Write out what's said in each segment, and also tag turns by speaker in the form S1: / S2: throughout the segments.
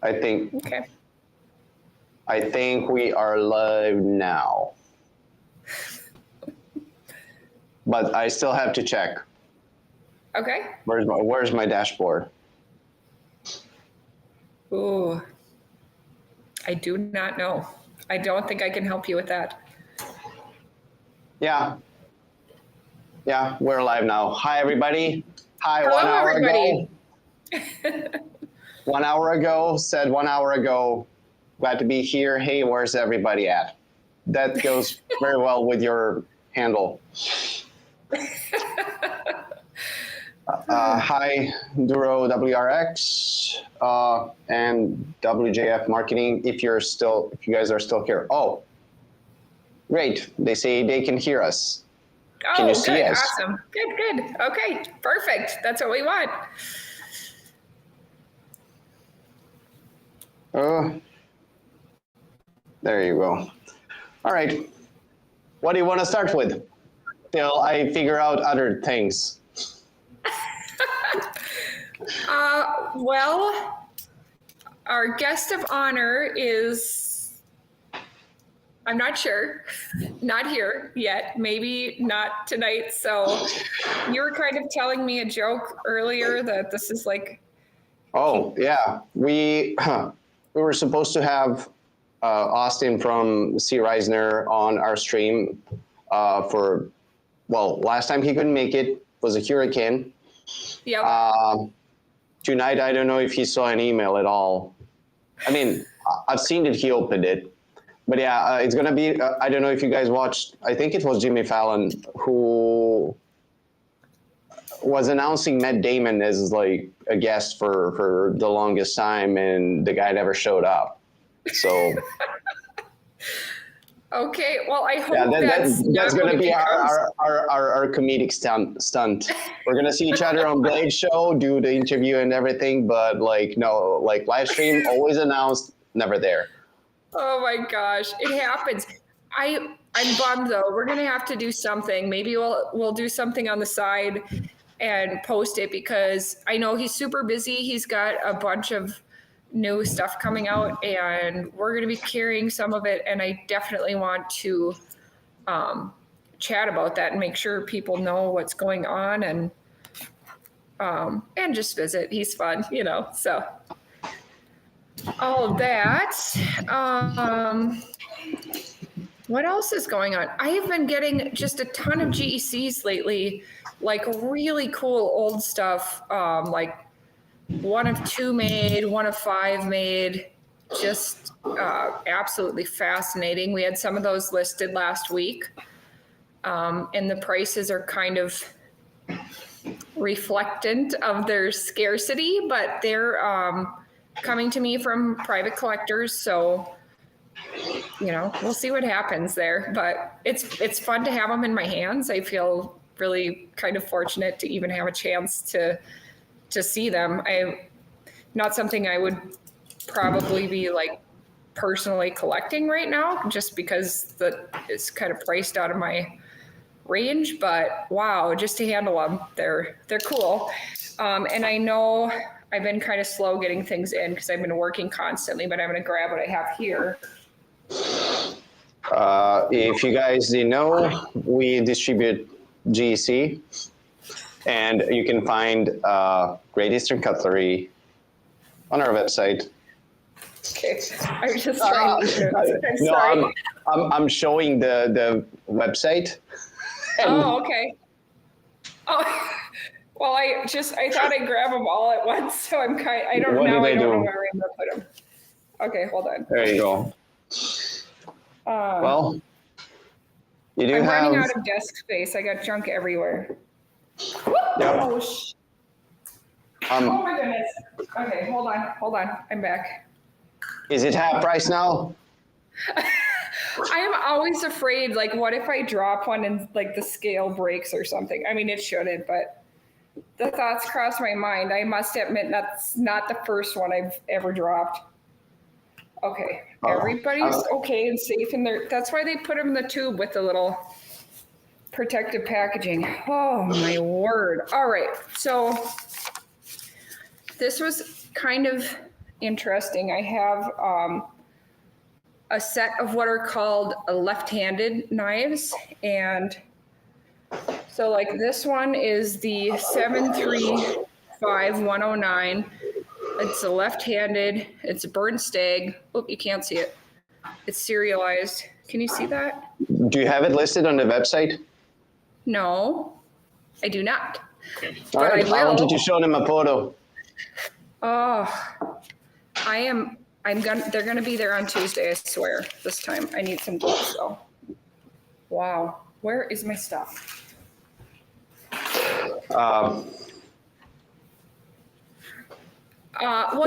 S1: I think
S2: Okay.
S1: we are live now. But I still have to check.
S2: Okay.
S1: Where's my dashboard?
S2: Ooh. I do not know. I don't think I can help you with that.
S1: Yeah. Yeah, we're live now. Hi, everybody. Hi,
S2: Hello,
S1: 1 hour
S2: everybody.
S1: ago. 1 hour ago, said 1 hour ago, glad to be here. Hey, where's everybody at? That goes very well with your handle. Hi, Duro WRX and WJF Marketing. If you guys are still here. Oh, great. They say they can hear us. Can you see
S2: good.
S1: us?
S2: Awesome. Good. Okay, perfect. That's what we want.
S1: There you go. All right. What do you want to start with? Till I figure out other things.
S2: Well, our guest of honor is, I'm not sure, not here yet, maybe not tonight. So you were kind of telling me a joke earlier that this is like.
S1: Oh, yeah. We were supposed to have Austin from C. Reisner on our stream last time he couldn't make it, was a hurricane.
S2: Yep.
S1: Tonight, I don't know if he saw an email at all. I mean, I've seen that he opened it. But yeah, it's going to be, I don't know if you guys watched, I think it was Jimmy Fallon who was announcing Matt Damon as like a guest for the longest time, and the guy never showed up. So...
S2: Okay, well, I hope that's
S1: going to be our comedic stunt. We're going to see each other on Blade Show, do the interview and everything, but live stream, always announced, never there.
S2: Oh my gosh, it happens. I'm bummed though. We're going to have to do something. Maybe we'll do something on the side and post it, because I know he's super busy. He's got a bunch of new stuff coming out, and we're going to be carrying some of it, and I definitely want to chat about that and make sure people know what's going on, and just visit. He's fun, so all of that. What else is going on? I have been getting just a ton of GECs lately, like really cool old stuff, like 1 of 2 made, 1 of 5 made, just absolutely fascinating. We had some of those listed last week, and the prices are kind of reflectant of their scarcity, but they're coming to me from private collectors, so we'll see what happens there. But it's fun to have them in my hands. I feel really kind of fortunate to even have a chance to see them. Not something I would probably be like personally collecting right now, just because it's kind of priced out of my range. But wow, just to handle them, they're cool. And I know I've been kind of slow getting things in because I've been working constantly, but I'm going to grab what I have here.
S1: If you guys didn't know, we distribute GEC, and you can find Great Eastern Cutlery on our website.
S2: Okay, I'm just trying to.
S1: I'm showing the website.
S2: Oh, okay. Oh, well, I thought I'd grab them all at once, so I don't know where I'm gonna put them. Okay, hold on.
S1: There you go. Well, you do
S2: I'm
S1: have...
S2: running out of desk space. I got junk everywhere.
S1: Yep.
S2: Oh, oh my goodness. Okay, hold on. I'm back.
S1: Is it half price now?
S2: I am always afraid, like, what if I drop one and like the scale breaks or something? I mean, it shouldn't, but the thoughts cross my mind. I must admit that's not the first one I've ever dropped. Okay, everybody's okay and safe in there. That's why they put them in the tube with the little protective packaging. Oh my word. All right, so this was kind of interesting. I have a set of what are called left-handed knives. And so like this one is the 735-109. It's a left-handed, it's a burnt stag. Oh, you can't see it. It's serialized. Can you see that?
S1: Do you have it listed on the website?
S2: No, I do not.
S1: All right, I wanted to show them a photo.
S2: Oh, they're gonna be there on Tuesday, I swear, this time. I need some gloves though. Wow, where is my stuff? Well,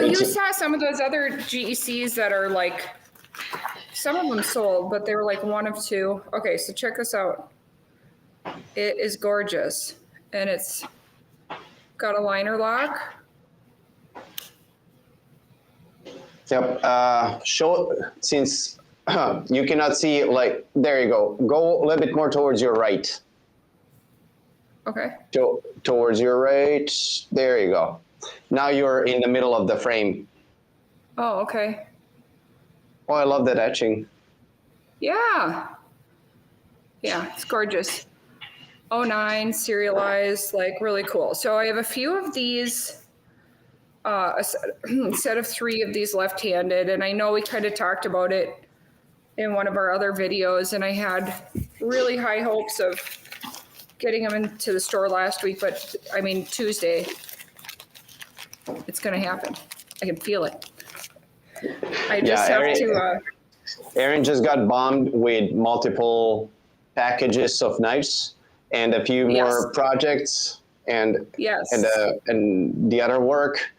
S2: you saw some of those other GECs that are like, some of them sold, but they were like one of two. Okay, so check this out. It is gorgeous, and it's got a liner lock.
S1: Yep. Since you cannot see, like, there you go. Go a little bit more towards your right.
S2: Okay.
S1: Towards your right. There you go. Now you're in the middle of the frame.
S2: Oh, okay.
S1: Oh, I love that etching.
S2: Yeah. Yeah, it's gorgeous. 09, serialized, like really cool. So I have a few of these, a set of 3 of these left-handed, and I know we kind of talked about it in one of our other videos, and I had really high hopes of getting them into the store last week, but I mean, Tuesday, it's going to happen. I can feel it. I just have to.
S1: Erin just got bombed with multiple packages of knives and a few more projects and the other work.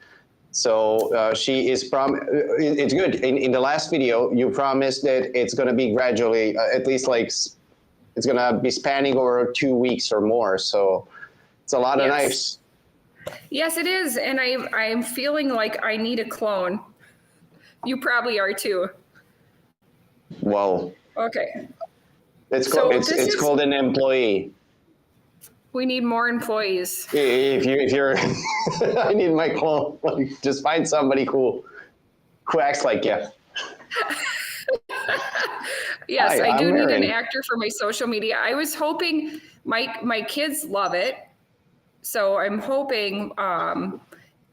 S1: So she is it's good. In the last video, you promised that it's going to be gradually, at least like it's going to be spanning over 2 weeks or more. So it's a lot of knives.
S2: Yes, it is. And I'm feeling like I need a clone. You probably are too.
S1: Well,
S2: okay.
S1: It's called an employee.
S2: We need more employees.
S1: If you're, I need my clone. Just find somebody who acts like you.
S2: Yes, I do need an actor for my social media. I was hoping my kids love it. So I'm hoping,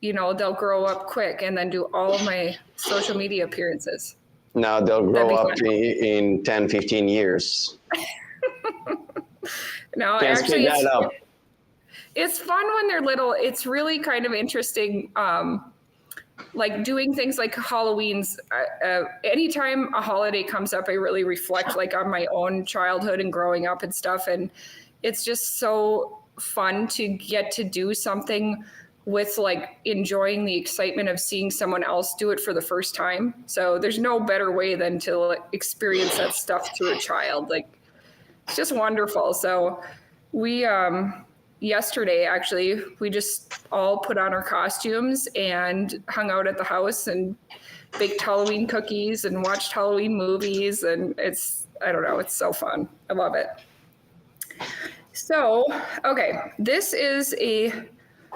S2: they'll grow up quick and then do all of my social media appearances.
S1: No, they'll grow up in 10, 15 years.
S2: No,
S1: can't
S2: actually,
S1: that up.
S2: It's fun when they're little. It's really kind of interesting, like doing things like Halloween's. Anytime a holiday comes up, I really reflect like on my own childhood and growing up and stuff. And it's just so fun to get to do something with like enjoying the excitement of seeing someone else do it for the first time. So there's no better way than to like, experience that stuff through a child. Like it's just wonderful. So we, yesterday, actually, we just all put on our costumes and hung out at the house and baked Halloween cookies and watched Halloween movies. And it's so fun. I love it. So, okay,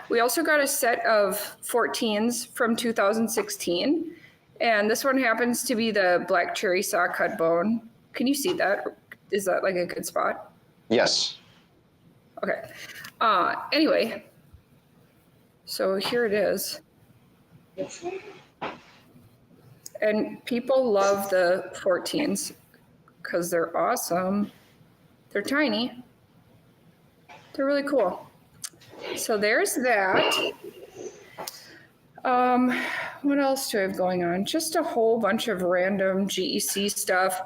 S2: we also got a set of 14s from 2016. And this one happens to be the black cherry saw cut bone. Can you see that? Is that like a good spot?
S1: Yes.
S2: Okay. Anyway, so here it is. And people love the 14s because they're awesome. They're tiny. They're really cool. So there's that. What else do I have going on? Just a whole bunch of random GEC stuff.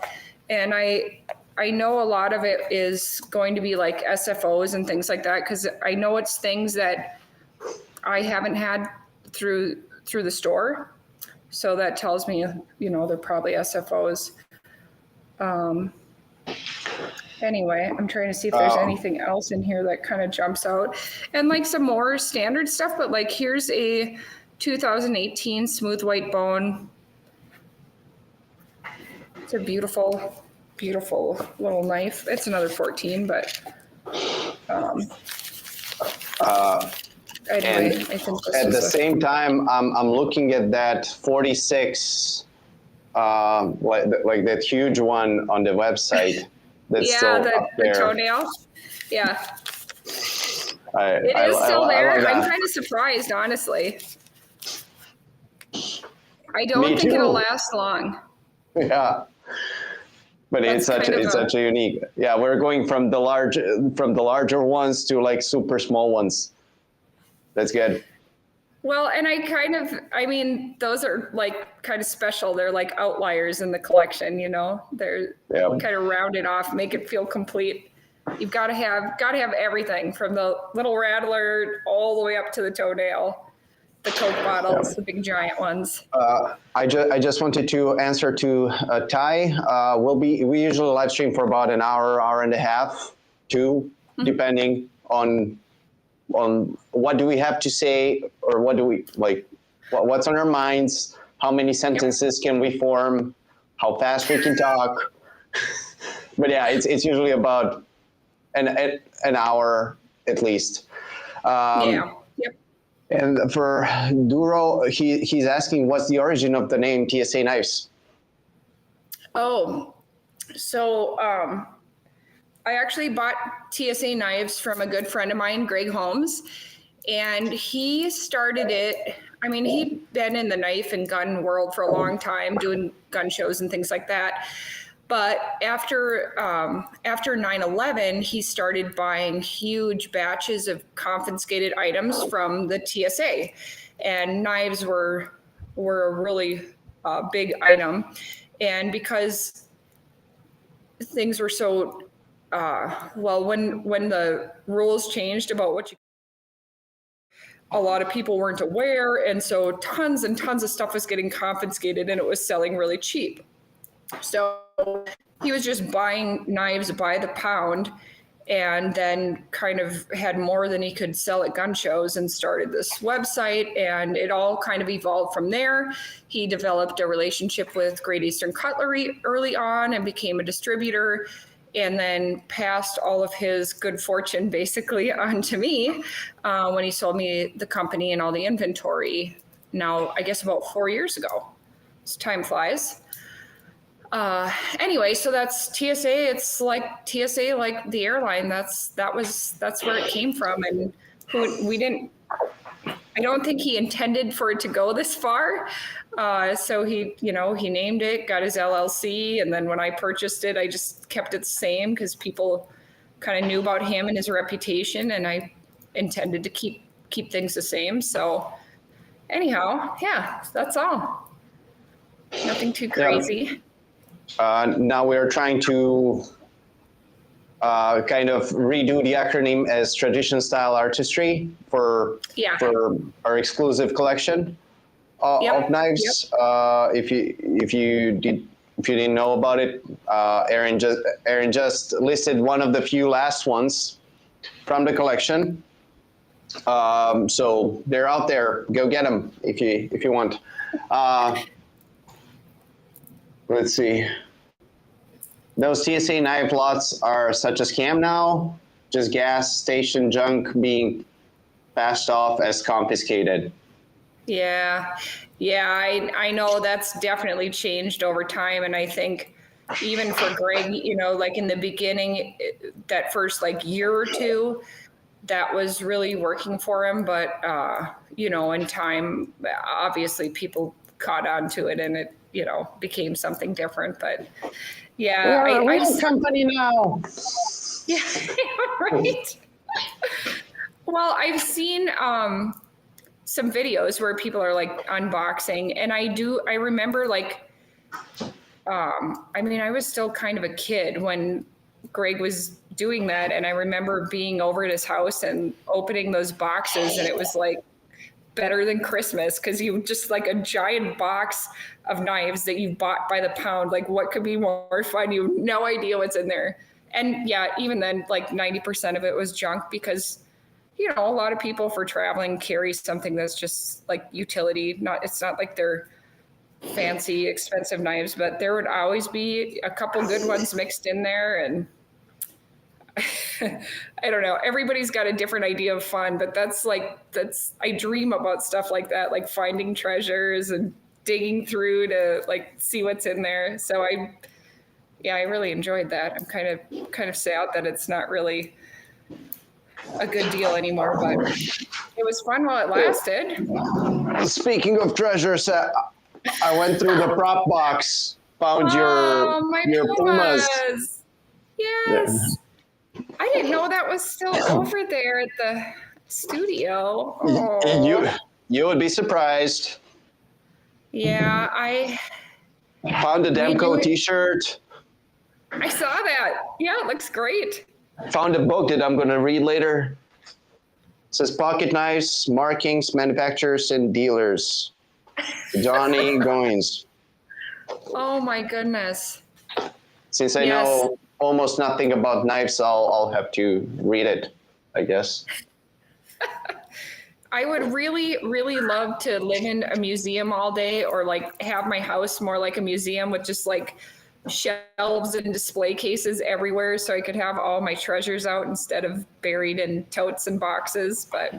S2: And I know a lot of it is going to be like SFOs and things like that, because I know it's things that I haven't had through the store. So that tells me, they're probably SFOs. Anyway, I'm trying to see if there's anything else in here that kind of jumps out. And like some more standard stuff, but like here's a 2018 smooth white bone. It's a beautiful, beautiful little knife. It's another 14, but Anyway,
S1: And
S2: I think this
S1: at the
S2: was
S1: same time, I'm looking at that 46, like that huge one on the website that's
S2: yeah,
S1: still
S2: the,
S1: up
S2: the
S1: there.
S2: toenail. Yeah,
S1: I,
S2: it
S1: I,
S2: is
S1: I,
S2: still
S1: I
S2: there.
S1: love
S2: I'm
S1: that.
S2: kind of surprised, honestly. I
S1: Me
S2: don't think it'll
S1: too.
S2: last long.
S1: Yeah. But
S2: That's kind of
S1: it's such a unique. Yeah, we're going from the larger ones to like super small ones. That's good.
S2: well, and I mean, those are like kind of special. They're like outliers in the collection, you know. They're
S1: Yeah.
S2: kind of rounded off, make it feel complete. You've got to have everything from the little rattler all the way up to the toenail, the Coke bottles, the big giant ones.
S1: I just wanted to answer to Ty. We usually live stream for about an hour and a half, two, depending on what do we have to say, or what do we like, what's on our minds, how many sentences can we form, how fast we can talk. But yeah, it's usually about an hour at least.
S2: Yeah. Yep.
S1: And for Duro, he's asking what's the origin of the name TSA Knives.
S2: Oh, so I actually bought TSA knives from a good friend of mine, Greg Holmes, and he started it. I mean, he'd been in the knife and gun world for a long time, doing gun shows and things like that. But after 9/11, he started buying huge batches of confiscated items from the TSA, and knives were a really big item. And because things were so well, when the rules changed about what you, a lot of people weren't aware, and so tons and tons of stuff was getting confiscated, and it was selling really cheap. So he was just buying knives by the pound, and then kind of had more than he could sell at gun shows, and started this website, and it all kind of evolved from there. He developed a relationship with Great Eastern Cutlery early on and became a distributor, and then passed all of his good fortune basically on to me when he sold me the company and all the inventory. Now, I guess about 4 years ago. So time flies. Anyway, so that's TSA. It's like TSA, like the airline. That's where it came from, and we didn't. I don't think he intended for it to go this far. So he named it, got his LLC, and then when I purchased it, I just kept it the same because people kind of knew about him and his reputation, and I intended to keep things the same. So anyhow, yeah, that's all. Nothing too crazy.
S1: Yeah. Now we're trying to kind of redo the acronym as tradition style artistry for our exclusive collection of knives. Yep. If you didn't know about it, Aaron just listed one of the few last ones from the collection. So they're out there. Go get them if you want. Let's see. Those TSA knife lots are such a scam now. Just gas station junk being passed off as confiscated.
S2: Yeah, I know that's definitely changed over time, and I think even for Greg, like in the beginning, that first like year or two, that was really working for him. But in time, obviously people caught on to it, and it became something different. But yeah,
S1: we are a real company now.
S2: Yeah, right. Well, I've seen some videos where people are like unboxing, and I remember like I was still kind of a kid when Greg was doing that, and I remember being over at his house and opening those boxes, and it was like better than Christmas because you just like a giant box of knives that you bought by the pound. Like, what could be more fun? You have no idea what's in there. And yeah, even then, like 90% of it was junk because a lot of people for traveling carry something that's just like utility. It's not like they're fancy, expensive knives, but there would always be a couple good ones mixed in there. And I don't know. Everybody's got a different idea of fun, but I dream about stuff like that, like finding treasures and digging through to like see what's in there. So I really enjoyed that. I'm kind of sad that it's not really a good deal anymore, but it was fun while it lasted.
S1: Speaking of treasures, I went through the prop box, found your Pumas.
S2: Yes. I didn't know that was still over there at the studio. Oh.
S1: You would be surprised.
S2: Yeah, I
S1: Found a Demko T-shirt.
S2: I saw that. Yeah, it looks great.
S1: Found a book that I'm going to read later. It says Pocket Knives, Markings, Manufacturers, and Dealers. Johnny Goins.
S2: Oh my goodness.
S1: Since I know almost nothing about knives, I'll have to read it, I guess.
S2: I would really, really love to live in a museum all day, or like have my house more like a museum with just like shelves and display cases everywhere, so I could have all my treasures out instead of buried in totes and boxes. But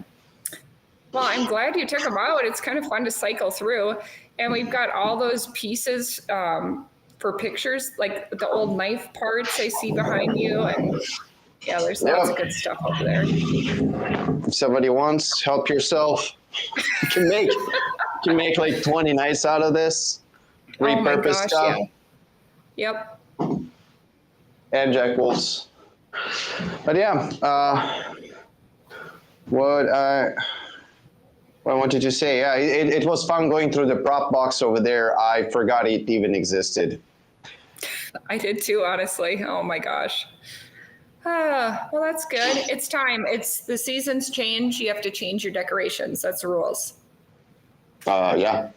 S2: well, I'm glad you took them out. It's kind of fun to cycle through. And we've got all those pieces for pictures, like the old knife parts I see behind you. And yeah, there's lots of good stuff over there.
S1: If somebody wants, help yourself. You can make like 20 knives out of this. Repurpose stuff.
S2: Yeah. Yep.
S1: And Jack Wolves. But yeah, what I wanted to say, yeah, it was fun going through the prop box over there. I forgot it even existed.
S2: I did too, honestly. Oh my gosh. Well, that's good. It's time. It's the seasons change. You have to change your decorations. That's the rules.
S1: Yeah.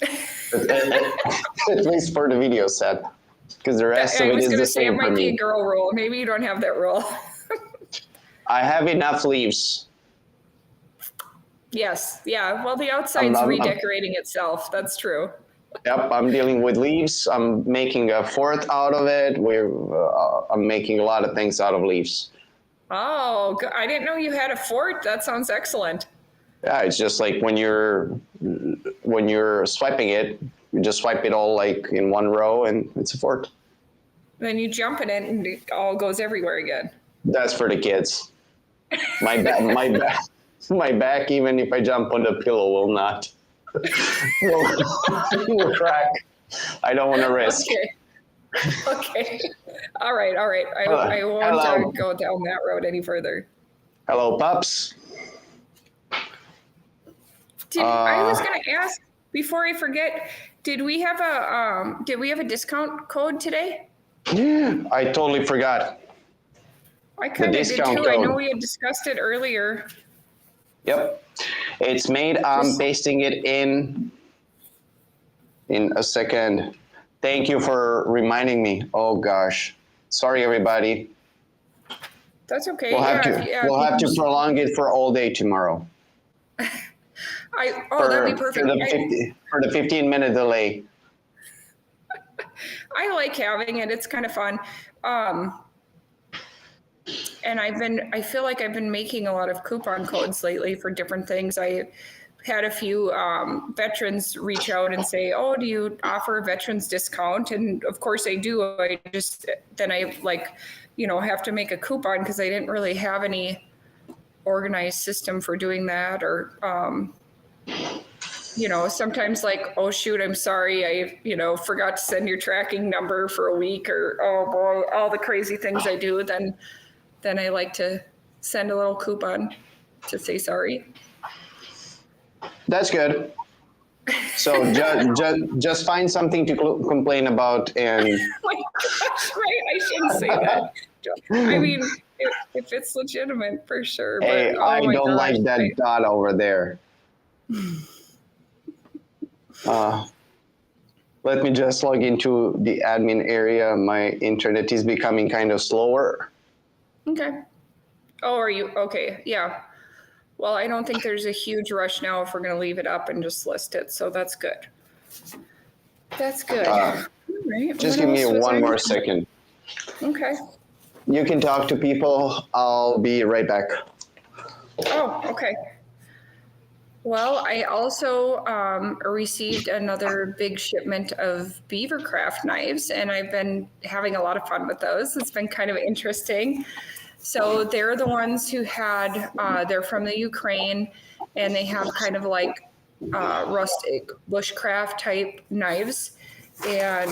S1: At least for the video set, because the rest of it is the same for me.
S2: It might be a girl rule. Maybe you don't have that rule.
S1: I have enough leaves.
S2: Yes. Yeah. Well, the outside's redecorating itself. That's true.
S1: Yep. I'm dealing with leaves. I'm making a fort out of it. I'm making a lot of things out of leaves.
S2: Oh, I didn't know you had a fort. That sounds excellent.
S1: Yeah. It's just like when you're swiping it, you just swipe it all like in one row and it's a fort.
S2: Then you jump in it and it all goes everywhere again.
S1: That's for the kids. My back, even if I jump on the pillow, will not. will crack. I don't want to risk.
S2: Okay. All right. I won't go down that road any further.
S1: Hello, pups.
S2: I was going to ask before I forget. Did we have a discount code today?
S1: I totally forgot.
S2: I kind of did too. Code. I know we had discussed it earlier.
S1: Yep. It's made. I'm pasting it in a second. Thank you for reminding me. Oh gosh. Sorry, everybody.
S2: That's okay.
S1: We'll have to prolong it for all day tomorrow.
S2: That'd be perfect.
S1: For the 15-minute delay.
S2: I like having it. It's kind of fun. And I feel like I've been making a lot of coupon codes lately for different things. I had a few veterans reach out and say, "Oh, do you offer a veterans discount?" And of course I do. I have to make a coupon because I didn't really have any organized system for doing that. Or, sometimes like, "Oh shoot, I'm sorry. I, forgot to send your tracking number for a week," or, "Oh boy, all the crazy things I do." Then I like to send a little coupon to say sorry.
S1: That's good. So just find something to complain about and.
S2: Oh my gosh, right? I shouldn't say that. I mean, if it's legitimate, for sure.
S1: Hey, but, I don't like that dot over there. Let me just log into the admin area. My internet is becoming kind of slower.
S2: Okay. Oh, are you? Okay. Yeah. Well, I don't think there's a huge rush now if we're going to leave it up and just list it. So that's good. That's good. All
S1: right. Just give me one more second.
S2: Okay.
S1: You can talk to people. I'll be right back.
S2: Oh, okay. Well, I also received another big shipment of Beavercraft knives, and I've been having a lot of fun with those. It's been kind of interesting. So they're the ones who had, they're from the Ukraine, and they have kind of like rustic bushcraft type knives and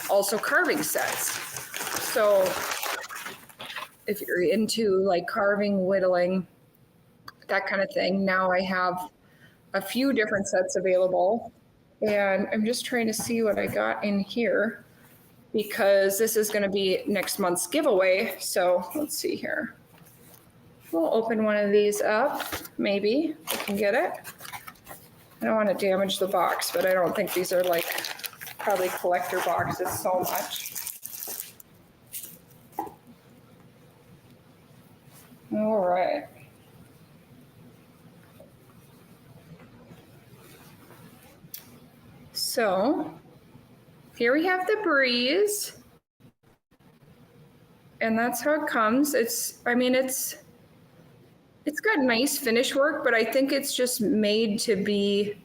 S2: also carving sets. So if you're into like carving, whittling, that kind of thing, now I have a few different sets available. And I'm just trying to see what I got in here because this is going to be next month's giveaway. So let's see here. We'll open one of these up. Maybe I can get it. I don't want to damage the box, but I don't think these are like probably collector boxes so much. All right. So here we have the Breeze. And that's how it comes. It's got nice finish work, but I think it's just made to be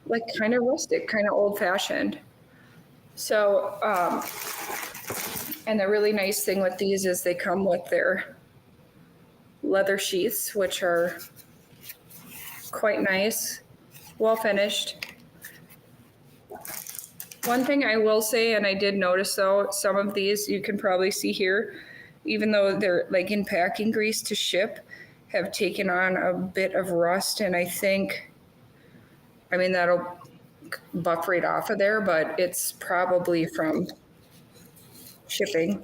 S2: like kind of rustic, kind of old fashioned. So, and the really nice thing with these is they come with their leather sheaths, which are quite nice, well finished. One thing I will say, and I did notice though, some of these you can probably see here, even though they're like in packing grease to ship, have taken on a bit of rust. And I mean, that'll buff right off of there, but it's probably from shipping,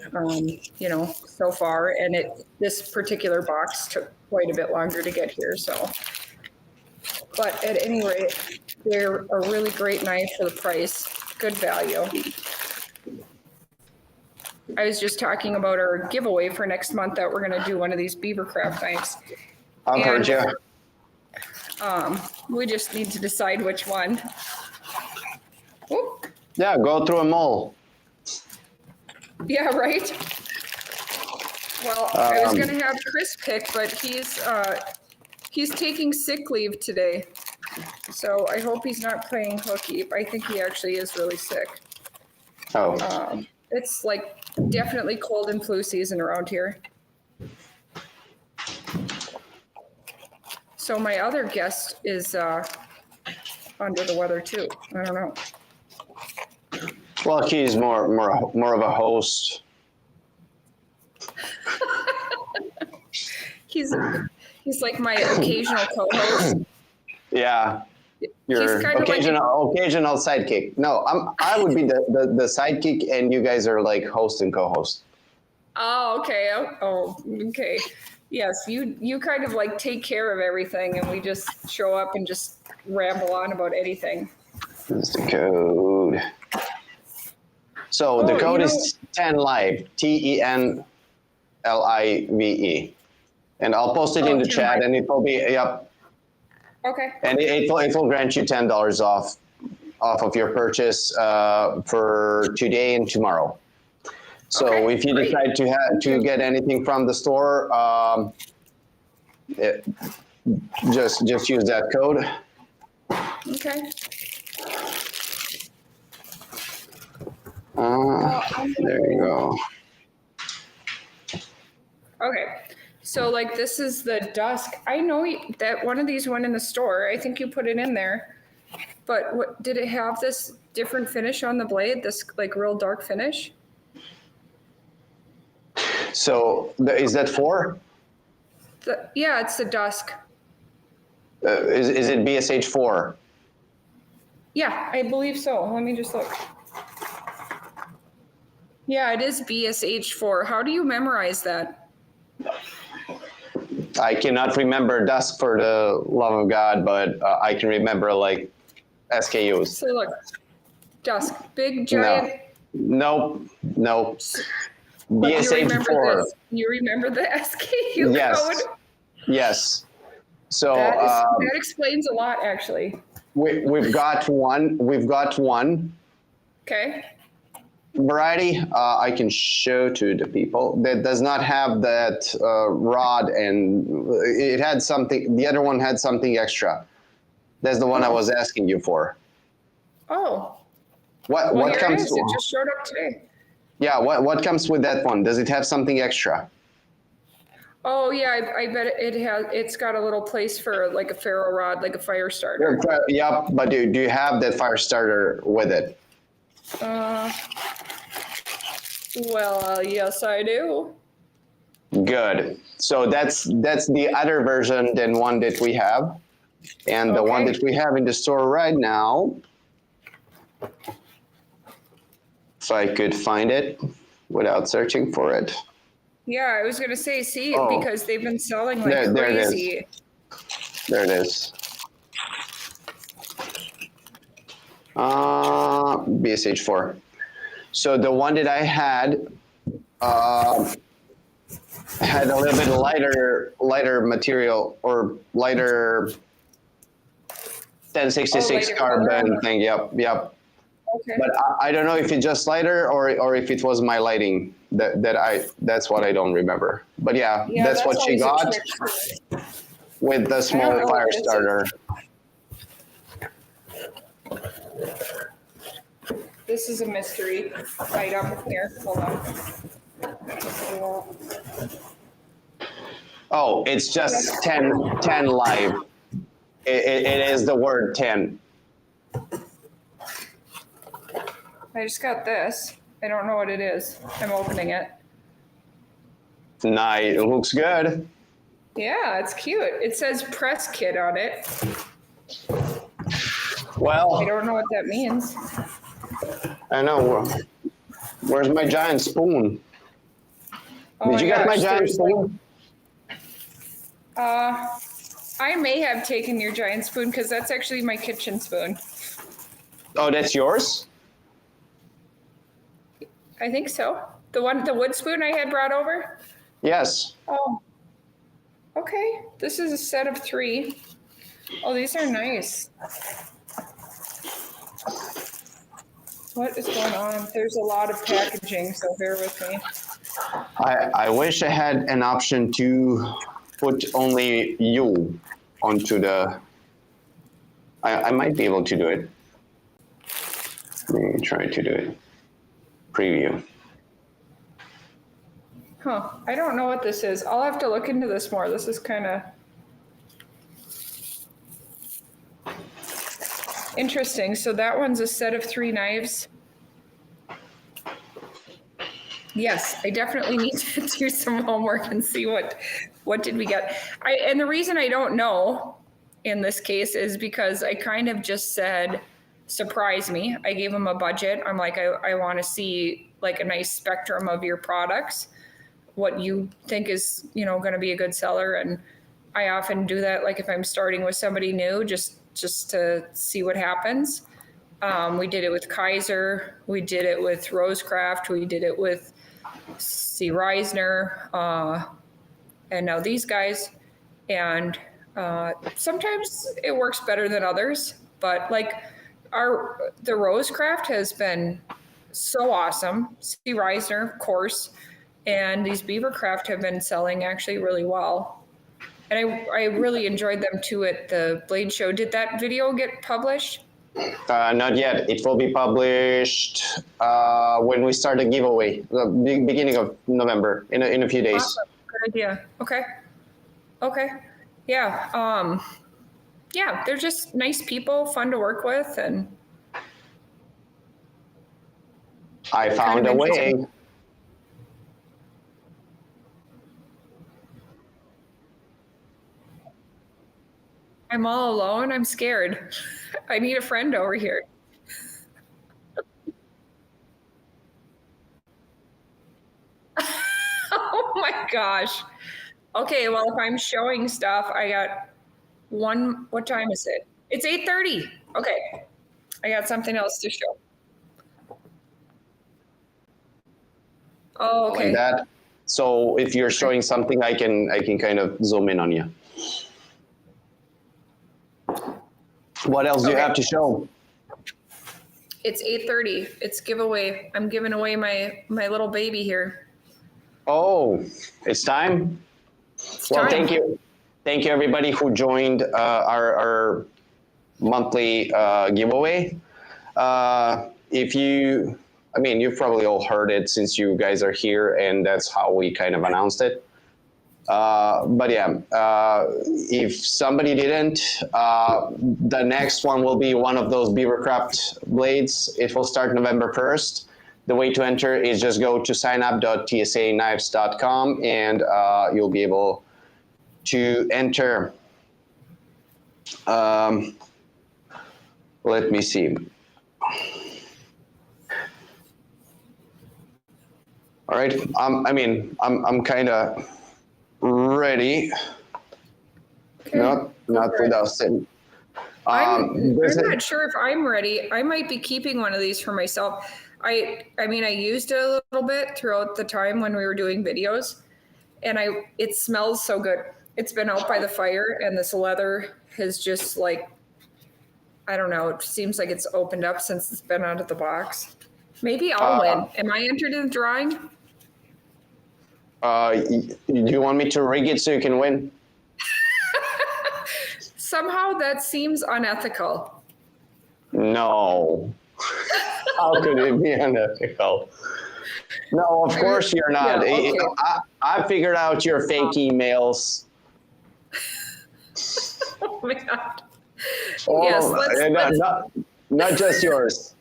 S2: so far. And this particular box took quite a bit longer to get here. So, but at any rate, they're a really great knife for the price. Good value. I was just talking about our giveaway for next month that we're going to do one of these Beavercraft knives.
S1: I've heard you.
S2: We just need to decide which one. Oop.
S1: Yeah, go through them all.
S2: Yeah, right. Well, I was going to have Chris pick, but he's taking sick leave today. So I hope he's not playing hooky. I think he actually is really sick.
S1: Oh.
S2: It's like definitely cold and flu season around here. So my other guest is under the weather too. I don't know.
S1: Well, he's more of a host.
S2: He's like my occasional co-host.
S1: Yeah. Your occasional sidekick. No, I would be the sidekick, and you guys are like host and co-host.
S2: Oh, okay. Oh, okay. Yes, you kind of like take care of everything, and we just show up and just ramble on about anything.
S1: This is the code. So the code is 10live, TENLIVE, and I'll post it in the chat, and it will be
S2: Okay.
S1: And it will grant you $10 off of your purchase for today and tomorrow. So if you decide to get anything from the store, just use that code.
S2: Okay.
S1: There you go.
S2: Okay. So like this is the dusk. I know that one of these went in the store. I think you put it in there. But what did it have this different finish on the blade? This like real dark finish?
S1: So is that 4?
S2: Yeah, it's the dusk.
S1: Is it BSH 4?
S2: Yeah, I believe so. Let me just look. Yeah, it is BSH 4. How do you memorize that?
S1: I cannot remember dusk for the love of God, but I can remember like SKUs.
S2: So look, dusk, big giant.
S1: No.
S2: But
S1: BSH 4.
S2: You remember the SKU code?
S1: Yes. So
S2: that explains a lot, actually.
S1: We've got one.
S2: Okay.
S1: variety I can show to the people that does not have that rod, and it had something. The other one had something extra. That's the one I was asking you for.
S2: Oh,
S1: What
S2: well,
S1: what
S2: here
S1: comes?
S2: it is. It just showed up today.
S1: Yeah, what comes with that one? Does it have something extra?
S2: Oh yeah, I bet it has. It's got a little place for like a ferro rod, like a fire starter.
S1: Yep, but do you have that fire starter with it?
S2: Well, yes, I do.
S1: Good. So that's the other version than one that we have. And the one
S2: Okay.
S1: that we have in the store right now, if I could find it without searching for it.
S2: Yeah, I was gonna say, see,
S1: Oh.
S2: because they've been selling like
S1: There it is.
S2: crazy.
S1: There it is. BSH4. So the one that I had had a little bit lighter material, or lighter 1066
S2: lighter
S1: carbon
S2: color.
S1: thing. Yep.
S2: Okay.
S1: But I don't know if it's just lighter or if it was my lighting that's what I don't remember. But yeah, that's what she
S2: always a
S1: got
S2: trick.
S1: with the
S2: I
S1: small
S2: don't know
S1: fire
S2: what this is.
S1: starter.
S2: This is a mystery item here. Hold on.
S1: Oh, it's just 10 live. It is the word 10.
S2: I just got this. I don't know what it is. I'm opening it.
S1: Nice. It looks good.
S2: Yeah, it's cute. It says press kit on it.
S1: Well,
S2: I don't know what that means.
S1: I know. Where's my giant spoon?
S2: Oh
S1: Did you get my
S2: gosh,
S1: giant
S2: there's
S1: spoon?
S2: I may have taken your giant spoon because that's actually my kitchen spoon.
S1: Oh, that's yours?
S2: I think so. The wood spoon I had brought over?
S1: Yes.
S2: Oh. Okay. This is a set of 3. Oh, these are nice. What is going on? There's a lot of packaging, so bear with me.
S1: I wish I had an option to put only you onto the. I might be able to do it. Let me try to do it. Preview.
S2: Huh. I don't know what this is. I'll have to look into this more. This is kind of interesting. So that one's a set of 3 knives. Yes, I definitely need to do some homework and see what did we get. And the reason I don't know in this case is because I kind of just said, surprise me. I gave them a budget. I'm like, I want to see like a nice spectrum of your products, what you think is, going to be a good seller. And I often do that. Like if I'm starting with somebody new, just to see what happens. We did it with Kaiser. We did it with Rosecraft. We did it with C. Reisner, and now these guys. And sometimes it works better than others, but like the Rosecraft has been so awesome. C. Reisner, of course, and these Beavercraft have been selling actually really well. And I really enjoyed them too at the Blade Show. Did that video get published?
S1: Not yet. It will be published when we start the giveaway, the beginning of November, in a few days.
S2: Awesome. Good idea. Okay. Yeah. Yeah, they're just nice people, fun to work with, and
S1: I found
S2: kind of
S1: a way.
S2: interesting. I'm all alone. I'm scared. I need a friend over here. Oh my gosh. Okay, well, if I'm showing stuff, I got what time is it? It's 8:30. Okay. I got something else to show. Oh, okay.
S1: Like that. So if you're showing something, I can kind of zoom in on you. What else do you
S2: Okay.
S1: have to show?
S2: It's 8:30. It's giveaway. I'm giving away my little baby here.
S1: Oh, it's time.
S2: It's
S1: Well,
S2: time.
S1: thank you everybody who joined our monthly giveaway. If you, I mean, you've probably all heard it since you guys are here, and that's how we kind of announced it. But yeah, if somebody didn't, the next one will be one of those Beavercraft blades. It will start November 1st. The way to enter is just go to signup.tsa-knives.com and you'll be able to enter. Let me see. All right. I'm kind of ready.
S2: Okay.
S1: Not without sitting.
S2: I'm not sure if I'm ready. I might be keeping one of these for myself. I mean, I used it a little bit throughout the time when we were doing videos, and it smells so good. It's been out by the fire, and this leather has just like, I don't know, it seems like it's opened up since it's been out of the box. Maybe I'll win. Am I entered in the drawing?
S1: Do you want me to rig it so you can win?
S2: Somehow that seems unethical.
S1: No. How could it be unethical? No, of course you're not.
S2: Yeah, okay.
S1: I figured out your fake emails.
S2: Oh my God.
S1: Oh,
S2: Yes,
S1: not just yours.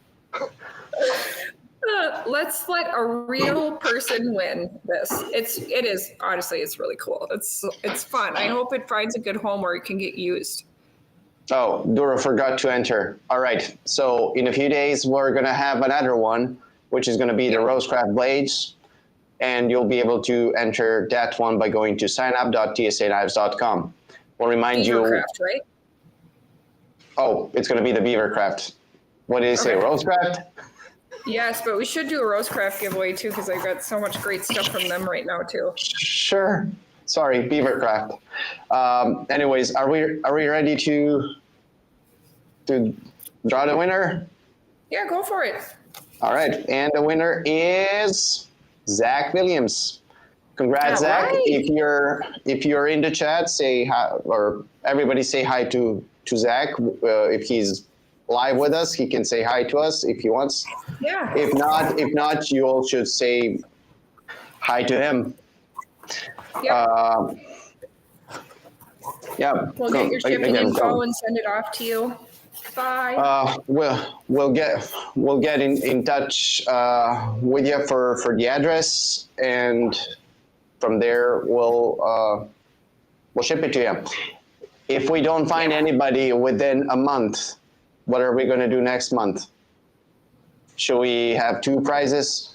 S2: Let's let a real person win this. It is honestly, it's really cool. It's fun. I hope it finds a good home where it can get used.
S1: Oh, Dura forgot to enter. All right. So in a few days, we're going to have another one, which is going to be the Rosecraft Blades. And you'll be able to enter that one by going to signup.tsa-knives.com. We'll remind
S2: Beavercraft,
S1: you.
S2: right?
S1: Oh, it's going to be the Beavercraft. What did it say? Rosecraft?
S2: Yes, but we should do a Rosecraft giveaway too, because I've got so much great stuff from them right now too.
S1: Sure. Sorry, Beavercraft. Anyways, are we ready to draw the winner?
S2: Yeah, go for it.
S1: All right, and the winner is Zach Williams. Congrats,
S2: All
S1: Zach!
S2: right.
S1: If you're in the chat, say hi, or everybody say hi to Zach. If he's live with us, he can say hi to us if he wants.
S2: Yeah.
S1: If not, you all should say hi to him.
S2: Yep.
S1: Yeah.
S2: We'll get your shipping info and send it off to you. Bye.
S1: We'll get in touch with you for the address, and from there we'll ship it to you. If we don't find anybody within a month, what are we going to do next month? Should we have 2 prizes?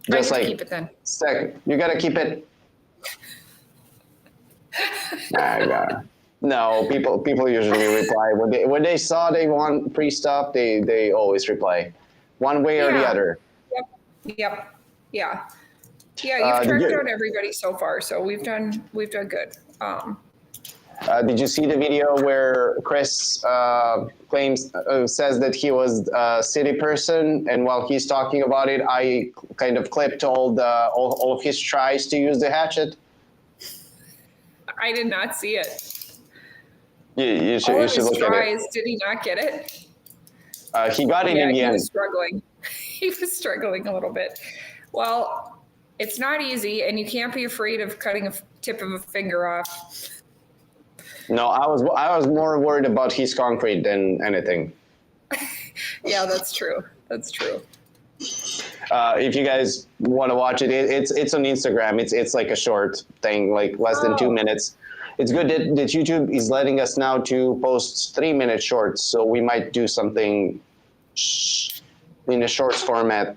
S2: Just like keep it then.
S1: Second, you got to keep it. No, people usually reply when they saw they want free stuff. They always reply, one way or the other.
S2: Yep. Yeah. You've tracked out everybody so far, so we've done good.
S1: Did you see the video where Chris says that he was a city person, and while he's talking about it, I kind of clipped all of his tries to use the hatchet?
S2: I did not see it.
S1: You should
S2: all of his
S1: look
S2: tries,
S1: at it.
S2: Did he not get it?
S1: He got it in the end.
S2: He was struggling. He was struggling a little bit. Well, it's not easy, and you can't be afraid of cutting a tip of a finger off.
S1: No, I was more worried about his concrete than anything.
S2: Yeah, that's true. That's true.
S1: If you guys want to watch it, it's on Instagram. It's like a short thing, like less than 2 minutes. It's good that YouTube is letting us now to post 3-minute shorts, so we might do something in a shorts format,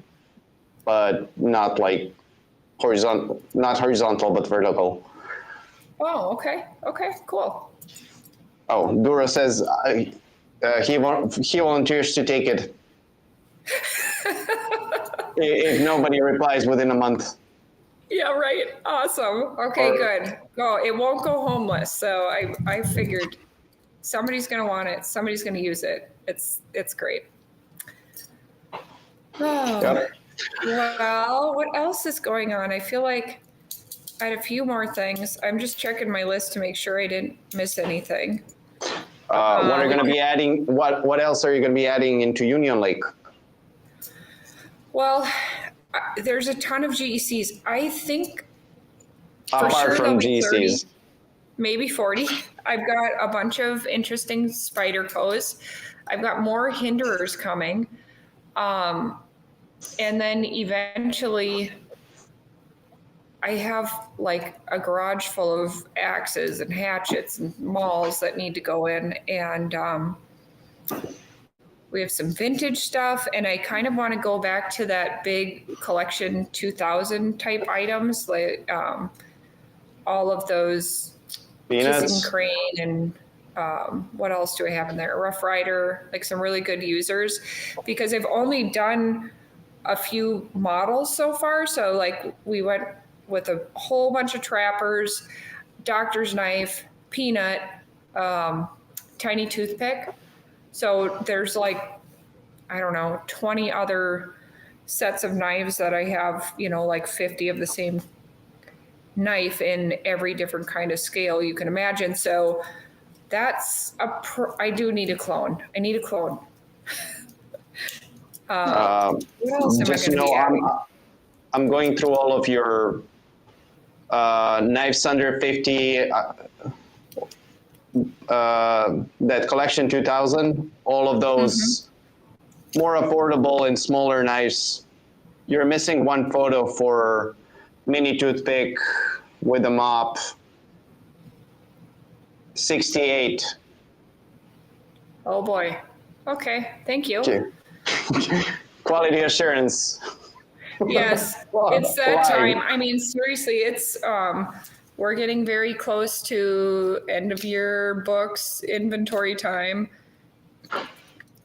S1: but not like horizontal, but vertical.
S2: Oh, okay. Okay, cool.
S1: Oh, Dura says he volunteers to take it if nobody replies within a month.
S2: Yeah, right. Awesome. Okay, good. Go. It won't go homeless. So I figured somebody's going to want it. Somebody's going to use it. It's great. Oh,
S1: Yep.
S2: well, what else is going on? I feel like I had a few more things. I'm just checking my list to make sure I didn't miss anything.
S1: What are
S2: We
S1: going to
S2: can-
S1: be adding? What else are you going to be adding into Union Lake?
S2: Well, there's a ton of GECs. I think for
S1: Apart
S2: sure there'll
S1: from
S2: be 30,
S1: GCs.
S2: maybe 40. I've got a bunch of interesting Spydercos. I've got more Hinderers coming. And then eventually I have like a garage full of axes and hatchets and mauls that need to go in. And we have some vintage stuff. And I kind of want to go back to that big collection 2000 type items, like all of those
S1: Peanuts.
S2: Kissing Crane and what else do I have in there? Rough Rider, like some really good users, because I've only done a few models so far. So like we went with a whole bunch of trappers, doctor's knife, peanut, tiny toothpick. So there's like, I don't know, 20 other sets of knives that I have, like 50 of the same knife in every different kind of scale you can imagine. So that's I do need a clone. I need a clone. What else am I
S1: Just
S2: going to be adding?
S1: I'm going through all of your knives under 50, that collection 2000, all of those more affordable and smaller knives. You're missing one photo for mini toothpick with a mop. 68.
S2: Oh boy. Okay. Thank you.
S1: Okay. Quality assurance.
S2: Yes, it's that time. I mean, seriously, it's we're getting very close to end of year books inventory time.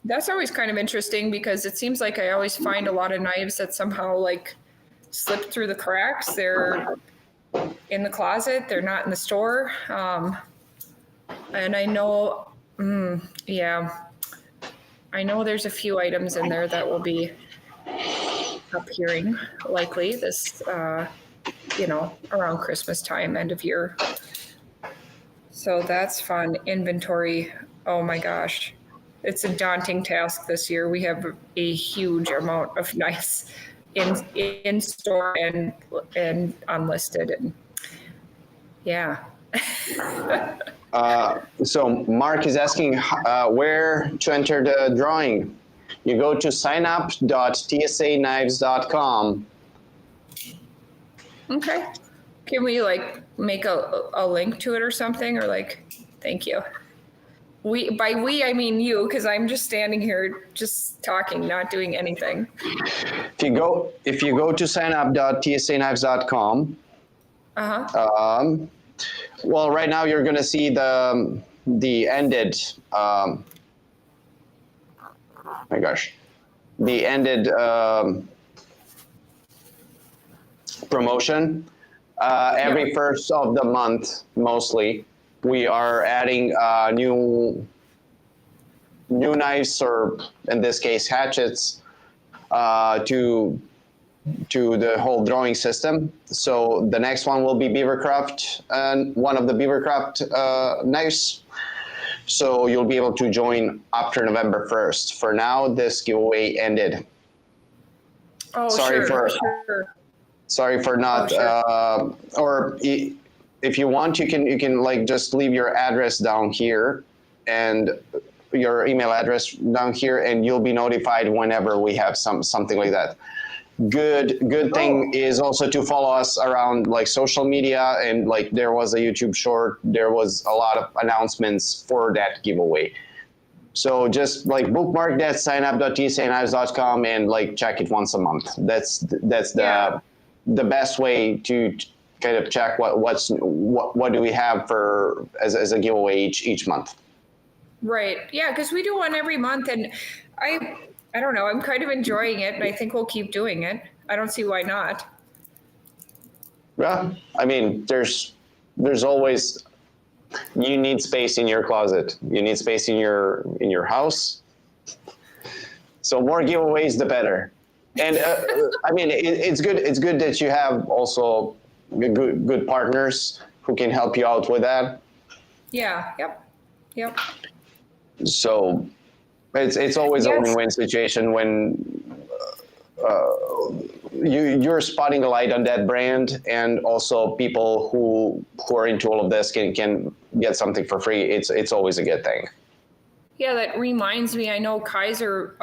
S2: That's always kind of interesting because it seems like I always find a lot of knives that somehow like slip through the cracks. They're in the closet, they're not in the store. And I know, yeah, I know there's a few items in there that will be appearing likely this, around Christmas time, end of year. So that's fun. Inventory. Oh my gosh. It's a daunting task this year. We have a huge amount of knives in store and unlisted, and yeah.
S1: So Mark is asking where to enter the drawing. You go to signup.tsa-knives.com.
S2: Okay. Can we like make a link to it or something, or like, thank you. By we I mean you, because I'm just standing here just talking, not doing anything.
S1: If you go to signup.tsa-knives.com, well, right now you're going to see the ended. My gosh, the ended promotion. Every first of the month, mostly, we are adding new knives, or in this case, hatchets, to the whole drawing system. So the next one will be Beavercraft, and one of the Beavercraft knives. So you'll be able to join after November 1st. For now, this giveaway ended.
S2: Oh,
S1: Sorry
S2: sure.
S1: for not. Or if you want, you can like just leave your address down here, and your email address down here, and you'll be notified whenever we have something like that. Good thing is also to follow us around like social media, and like there was a YouTube short, there was a lot of announcements for that giveaway. So just like bookmark that, signup.tsa-knives.com, and like check it once a month. That's the best way to kind of check what do we have for as a giveaway each month.
S2: Right. Yeah, because we do one every month, and I don't know. I'm kind of enjoying it, and I think we'll keep doing it. I don't see why not.
S1: Yeah, I mean, there's always, you need space in your closet. You need space in your house. So more giveaways, the better. And I mean, it's good. It's good that you have also good partners who can help you out with that.
S2: Yeah. Yep.
S1: So it's always a
S2: Yes.
S1: win-win situation when you're spotting a light on that brand, and also people who are into all of this can get something for free. It's always a good thing.
S2: Yeah, that reminds me. I know Kaiser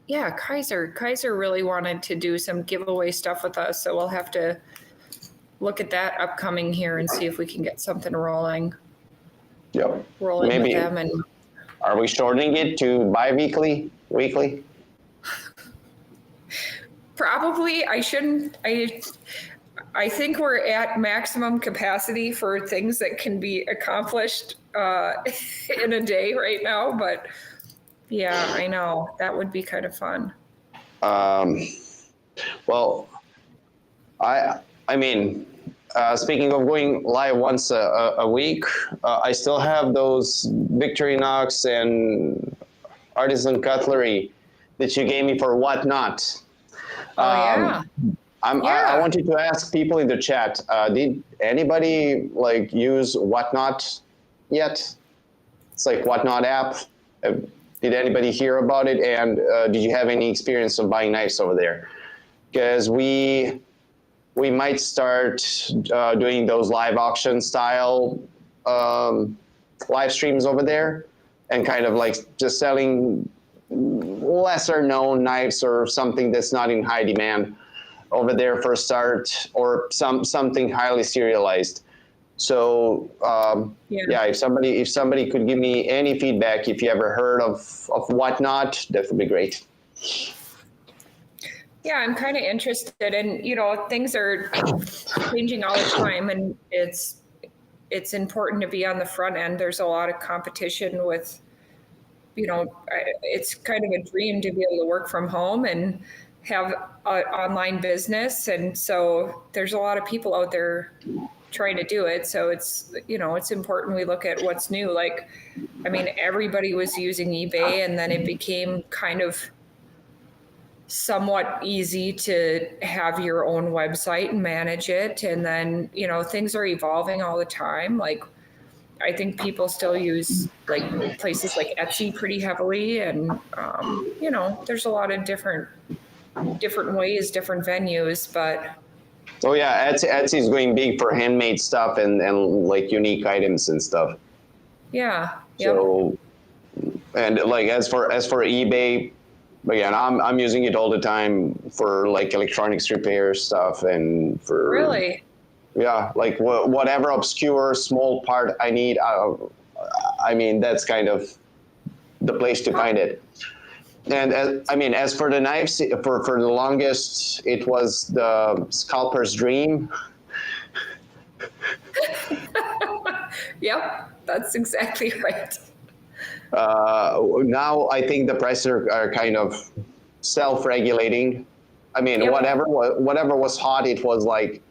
S2: Kaiser really wanted to do some giveaway stuff with us, so we'll have to look at that upcoming here and see if we can get something rolling
S1: Yep.
S2: with
S1: Maybe.
S2: them. And
S1: Are we shortening it to bi-weekly, weekly?
S2: probably I shouldn't. I think we're at maximum capacity for things that can be accomplished in a day right now. But yeah, I know that would be kind of fun.
S1: Well, I mean, speaking of going live once a week, I still have those Victorinox and Artisan Cutlery that you gave me for Whatnot.
S2: Yeah.
S1: I wanted to ask people in the chat, did anybody like use Whatnot yet? It's like Whatnot app. Did anybody hear about it? And did you have any experience of buying knives over there? Because we might start doing those live auction style live streams over there, and kind of like just selling lesser known knives or something that's not in high demand over there for a start, or something highly serialized. So if somebody could give me any feedback, if you ever heard of Whatnot, that would be great.
S2: Yeah, I'm kind of interested, and things are changing all the time, and it's important to be on the front end. There's a lot of competition with, it's kind of a dream to be able to work from home and have an online business, and so there's a lot of people out there trying to do it. So it's important we look at what's new. Like, I mean, everybody was using eBay, and then it became kind of somewhat easy to have your own website and manage it. And then, things are evolving all the time. Like, I think people still use like places like Etsy pretty heavily. And, there's a lot of different ways, different venues, but.
S1: Oh yeah, Etsy is going big for handmade stuff and like unique items and stuff.
S2: Yeah.
S1: So, and like as for eBay, again, I'm using it all the time for like electronics repair stuff and for
S2: really.
S1: Yeah, like whatever obscure small part I need. I mean, that's kind of the place to find it. And as for the knives, for the longest, it was the scalper's dream.
S2: Yep, that's exactly right.
S1: Now I think the prices are kind of self-regulating. I mean,
S2: Yep.
S1: whatever was hot, it was like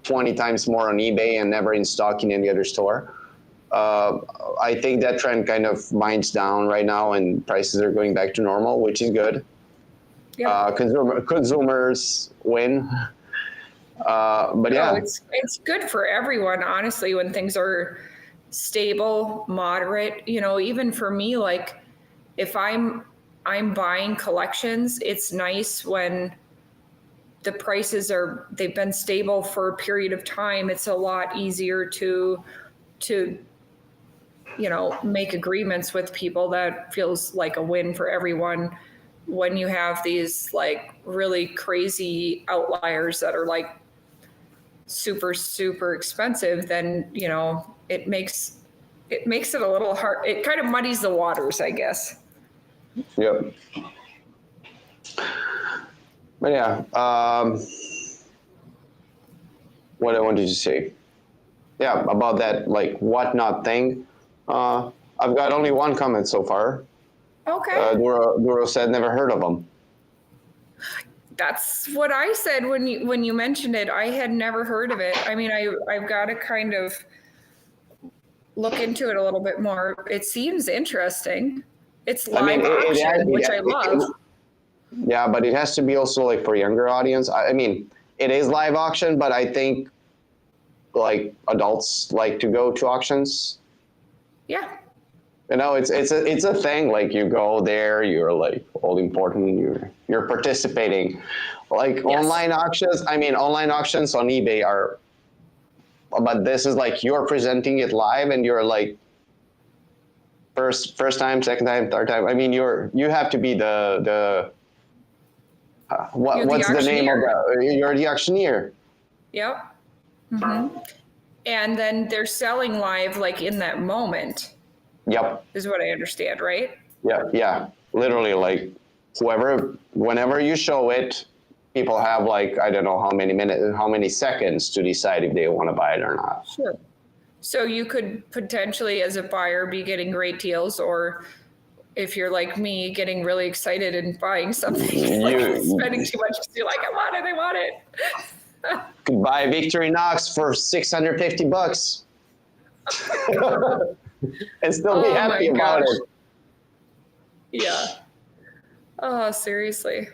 S1: 20 times more on eBay and never in stock in any other store. I think that trend kind of winds down right now, and prices are going back to normal, which is good.
S2: Yep.
S1: Consumers win. But yeah,
S2: it's good for everyone, honestly, when things are stable, moderate. Even for me, like if I'm buying collections, it's nice when the prices they've been stable for a period of time. It's a lot easier to make agreements with people. That feels like a win for everyone. When you have these like really crazy outliers that are like super, super expensive, then, it makes it a little hard. It kind of muddies the waters, I guess.
S1: Yep. But yeah, what I wanted to say. Yeah, about that like Whatnot thing. I've got only one comment so far.
S2: Okay.
S1: Duro said never heard of them.
S2: That's what I said when you mentioned it. I had never heard of it. I mean, I've got to kind of look into it a little bit more. It seems interesting. It's live auction, which I love.
S1: Yeah, but it has to be also like for younger audience. I mean, it is live auction, but I think like adults like to go to auctions.
S2: Yeah.
S1: You know, it's a thing. Like you go there, you're like all important. You're participating. Like
S2: Yes.
S1: online auctions. I mean, online auctions on eBay are, but this is like you're presenting it live, and you're like first time, second time, third time. I mean, you have to be the
S2: You're the
S1: what's the name of
S2: auctioneer.
S1: the? You're the auctioneer.
S2: Yep. And then they're selling live like in that moment,
S1: Yep.
S2: is what I understand, right?
S1: Yeah. Yeah. Literally, like whenever you show it, people have like I don't know how many minutes, how many seconds to decide if they want to buy it or not.
S2: Sure. So you could potentially, as a buyer, be getting great deals, or if you're like me, getting really excited and buying something, like
S1: You
S2: spending too much, you're like, I want it.
S1: could buy Victorinox for $650 and still be
S2: Oh
S1: happy
S2: my
S1: about
S2: gosh.
S1: it.
S2: Yeah. Oh, seriously.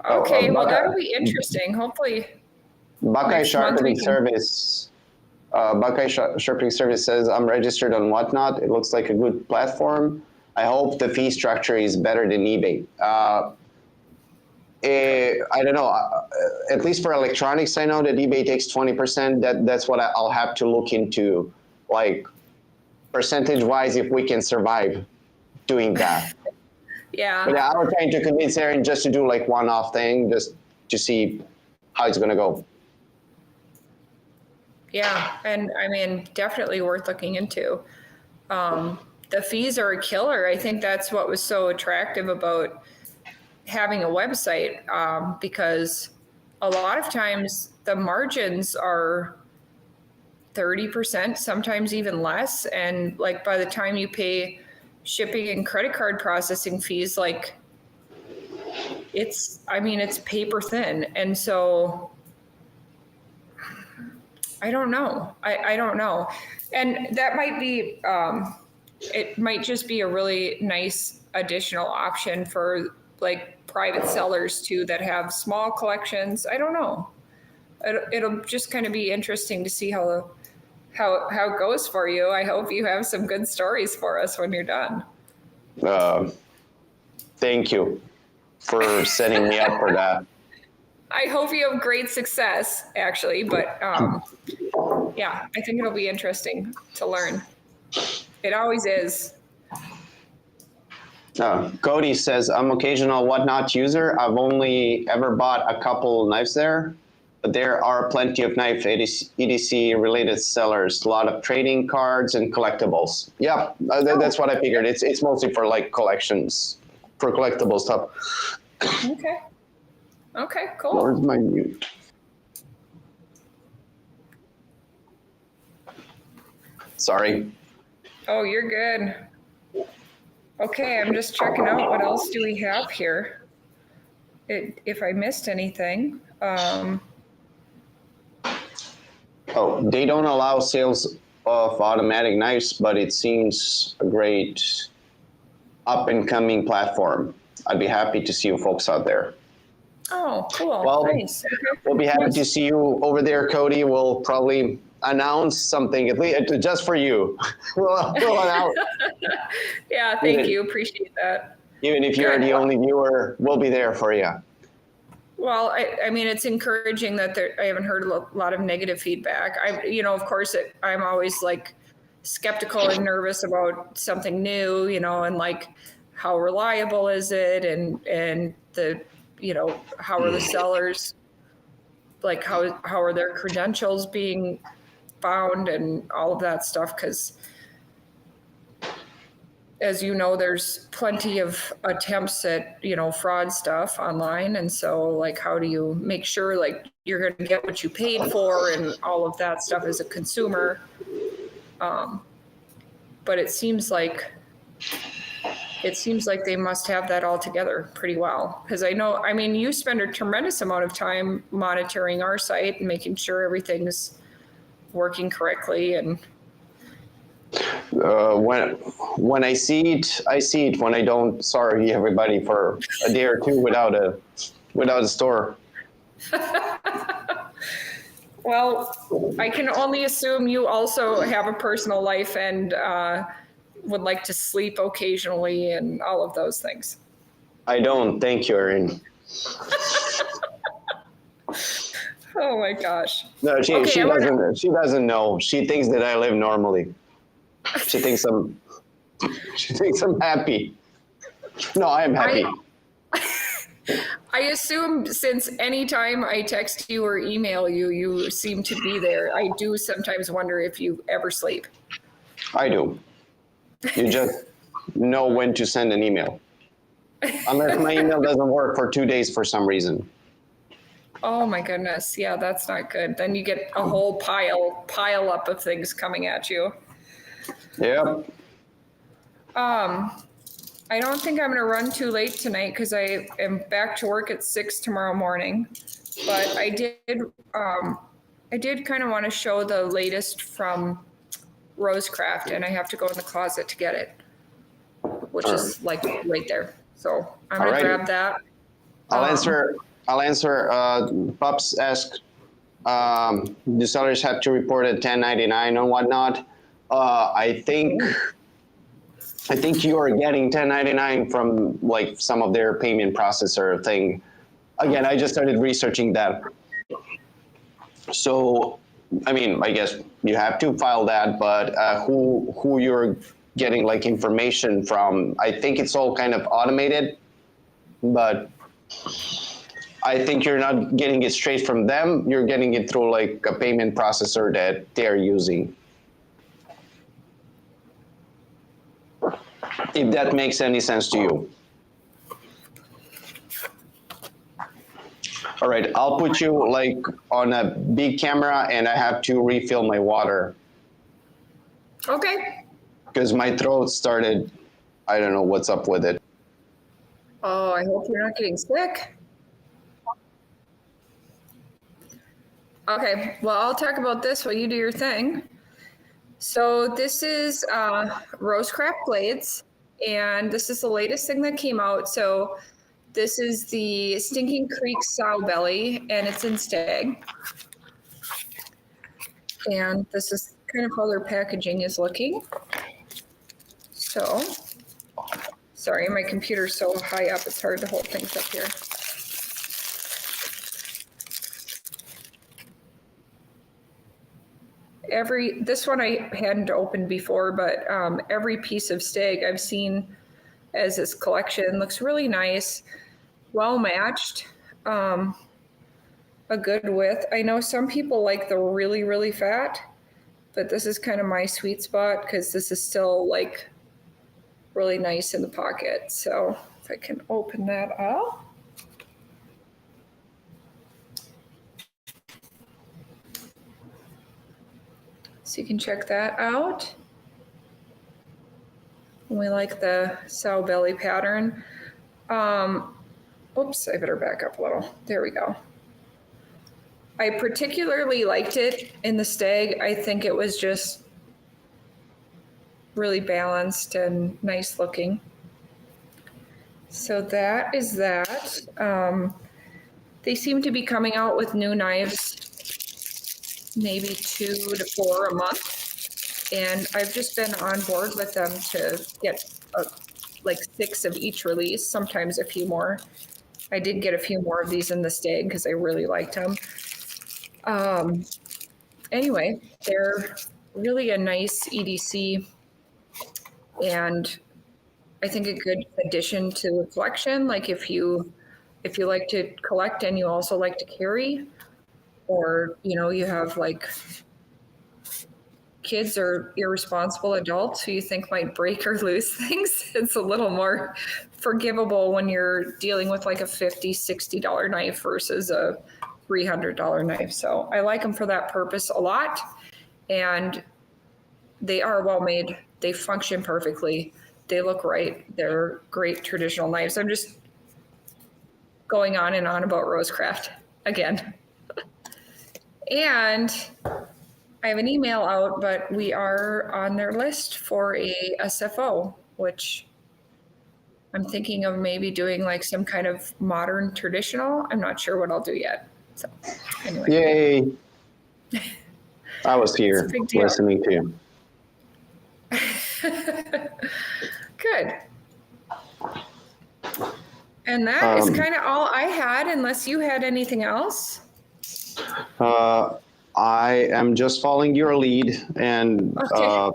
S1: Oh,
S2: Okay, well,
S1: Buckeye,
S2: that'll be interesting. Hopefully,
S1: Buckeye
S2: next month
S1: Sharpening
S2: we can.
S1: Service. Sharpening Service says I'm registered on Whatnot. It looks like a good platform. I hope the fee structure is better than eBay. I don't know. At least for electronics, I know that eBay takes 20%. That's what I'll have to look into, like percentage-wise, if we can survive doing that. But
S2: Yeah.
S1: yeah, I was trying to convince Aaron just to do like one-off thing, just to see how it's gonna go.
S2: Yeah. And I mean, definitely worth looking into. The fees are a killer. I think that's what was so attractive about having a website, because a lot of times the margins are 30%, sometimes even less. And like by the time you pay shipping and credit card processing fees, like it's paper thin. And so I don't know. I don't know. And that might be, it might just be a really nice additional option for like private sellers too that have small collections. I don't know. It'll just kind of be interesting to see how it goes for you. I hope you have some good stories for us when you're done.
S1: Thank you for setting me up for that.
S2: I hope you have great success, actually. But yeah, I think it'll be interesting to learn. It always is.
S1: Cody says, I'm occasional Whatnot user. I've only ever bought a couple knives there, but there are plenty of knife EDC related sellers, a lot of trading cards and collectibles. Yeah, that's what I figured. It's mostly for like collections, for collectible stuff.
S2: Okay. Okay, cool.
S1: Where's my mute? Sorry.
S2: Oh, you're good. Okay, I'm just checking out what else do we have here. If I missed anything.
S1: Oh, they don't allow sales of automatic knives, but it seems a great up and coming platform. I'd be happy to see you folks out there.
S2: Oh, cool.
S1: Well,
S2: Nice. Okay.
S1: We'll be happy to see you over there, Cody. We'll probably announce something, at least just for you. we'll announce.
S2: Yeah, thank you. Appreciate that.
S1: Even if you're
S2: Good.
S1: the only viewer, we'll be there for you.
S2: Well, I mean, it's encouraging that I haven't heard a lot of negative feedback. Of course, I'm always like skeptical and nervous about something new, and like how reliable is it, and the, how are the sellers, like how are their credentials being found and all of that stuff, because as you know, there's plenty of attempts at, fraud stuff online. And so like, how do you make sure like you're going to get what you paid for and all of that stuff as a consumer? But it seems like they must have that all together pretty well. Because you spend a tremendous amount of time monitoring our site and making sure everything's working correctly. And
S1: When I see it, I see it. When I don't, sorry everybody for a day or two without a store.
S2: Well, I can only assume you also have a personal life and would like to sleep occasionally and all of those things.
S1: I don't. Thank you, Erin.
S2: Oh my gosh.
S1: No, she
S2: Okay,
S1: she doesn't know. She thinks that I live normally. She thinks I'm happy. No, I am happy.
S2: I assume since anytime I text you or email you, you seem to be there. I do sometimes wonder if you ever sleep.
S1: I do. You just know when to send an email. Unless my email doesn't work for 2 days for some reason.
S2: Oh my goodness. Yeah, that's not good. Then you get a whole pile up of things coming at you.
S1: Yep.
S2: I don't think I'm going to run too late tonight because I am back to work at 6 tomorrow morning. But I did kind of want to show the latest from Rosecraft, and I have to go in the closet to get it, which is like right there. So I'm going to grab that.
S1: I'll answer. Pups asked, do sellers have to report a 1099 and whatnot? I think you are getting 1099 from like some of their payment processor thing. Again, I just started researching that. So, I mean, I guess you have to file that, but who you're getting like information from, I think it's all kind of automated, but I think you're not getting it straight from them. You're getting it through like a payment processor that they're using. If that makes any sense to you. All right, I'll put you like on a big camera and I have to refill my water.
S2: Okay.
S1: Because my throat started, I don't know what's up with it.
S2: Oh, I hope you're not getting sick. Okay, well, I'll talk about this while you do your thing. So this is Rosecraft Blades, and this is the latest thing that came out. So this is the Stinking Creek Sow Belly, and it's in stag. And this is kind of how their packaging is looking. So, sorry, my computer's so high up, it's hard to hold things up here. This one I hadn't opened before, but every piece of stag I've seen as this collection looks really nice, well matched, a good width. I know some people like the really, really fat, but this is kind of my sweet spot because this is still like really nice in the pocket. So if I can open that up. So you can check that out. We like the sow belly pattern. Oops, I better back up a little. There we go. I particularly liked it in the stag. I think it was just really balanced and nice looking. So that is that. They seem to be coming out with new knives maybe 2 to 4 a month. And I've just been on board with them to get like 6 of each release, sometimes a few more. I did get a few more of these in the stag because I really liked them. Anyway, they're really a nice EDC and I think a good addition to the collection. Like if you like to collect and you also like to carry, or you have like kids or irresponsible adults who you think might break or lose things, it's a little more forgivable when you're dealing with like a $50-$60 knife versus a $300 knife. So I like them for that purpose a lot, and they are well made. They function perfectly. They look right. They're great traditional knives. I'm just going on and on about Rosecraft again. And I have an email out, but we are on their list for a SFO, which I'm thinking of maybe doing like some kind of modern traditional. I'm not sure what I'll do yet. So anyway,
S1: Yay! I was
S2: it's a
S1: here
S2: big deal.
S1: listening to you.
S2: Good. And that is
S1: Um,
S2: kind of all I had, unless you had anything else.
S1: I am just following your lead, and
S2: Okay.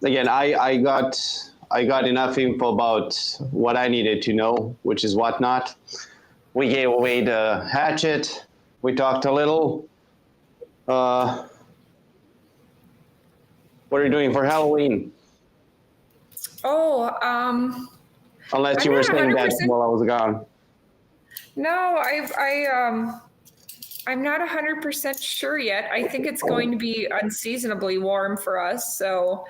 S1: again, I got enough info about what I needed to know, which is whatnot. We gave away the hatchet. We talked a little. What are you doing for Halloween?
S2: Oh,
S1: Unless you
S2: I'm
S1: were
S2: not
S1: saying that
S2: 100%.
S1: while I was gone.
S2: No, I'm not 100% sure yet. I think it's going to be unseasonably warm for us, so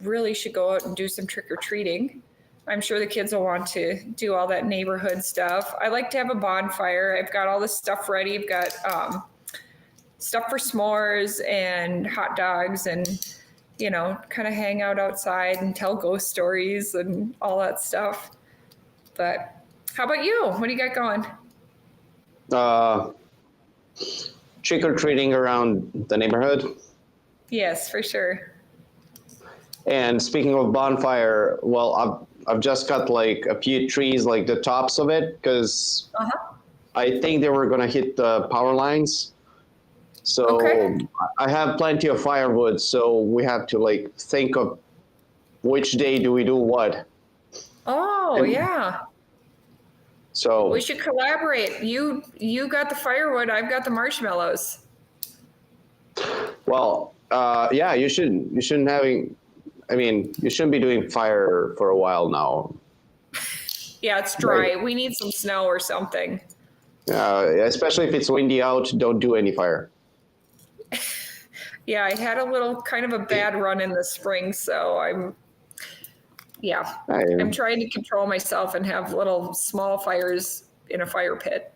S2: really should go out and do some trick or treating. I'm sure the kids will want to do all that neighborhood stuff. I like to have a bonfire. I've got all this stuff ready. I've got stuff for s'mores and hot dogs and, kind of hang out outside and tell ghost stories and all that stuff. But how about you? What do you got going?
S1: Trick or treating around the neighborhood.
S2: Yes, for sure.
S1: And speaking of bonfire, well, I've just got like a few trees, like the tops of it, because
S2: Uh-huh.
S1: I think they were gonna hit the power lines. So
S2: Okay.
S1: I have plenty of firewood, so we have to like think of which day do we do what.
S2: Oh,
S1: And
S2: yeah.
S1: so,
S2: We should collaborate. You got the firewood, I've got the marshmallows.
S1: well, yeah, you shouldn't having. I mean, you shouldn't be doing fire for a while now.
S2: Yeah, it's dry. We need some snow or something.
S1: Especially if it's windy out, don't do any fire.
S2: Yeah, I had a little kind of a bad run in the spring, so I'm
S1: I,
S2: trying to control myself and have little small fires in a fire pit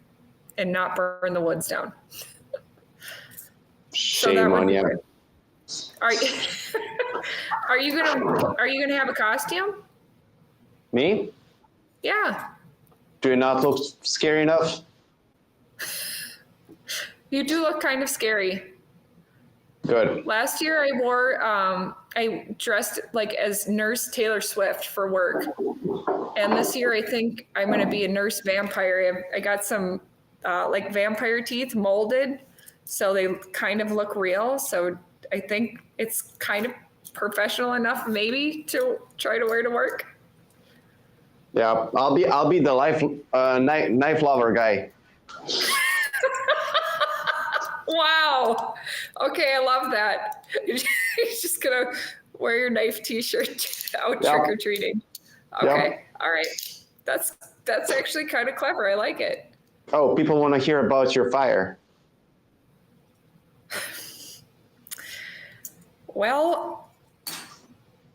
S2: and not burn the woods down. So that
S1: shame
S2: would
S1: on
S2: be
S1: you.
S2: good. Are you are you gonna have a costume?
S1: Me?
S2: Yeah.
S1: Do you not look scary enough?
S2: You do look kind of scary.
S1: Good.
S2: Last year I dressed like as Nurse Taylor Swift for work. And this year I think I'm going to be a nurse vampire. I got some like vampire teeth molded so they kind of look real. So I think it's kind of professional enough maybe to try to wear to work.
S1: Yeah, I'll be the knife lover guy.
S2: Wow. Okay, I love that. You're just gonna wear your knife t-shirt out
S1: Yep.
S2: trick or treating. Okay.
S1: Yep.
S2: All right. That's actually kind of clever. I like it.
S1: Oh, people want to hear about your fire.
S2: Well,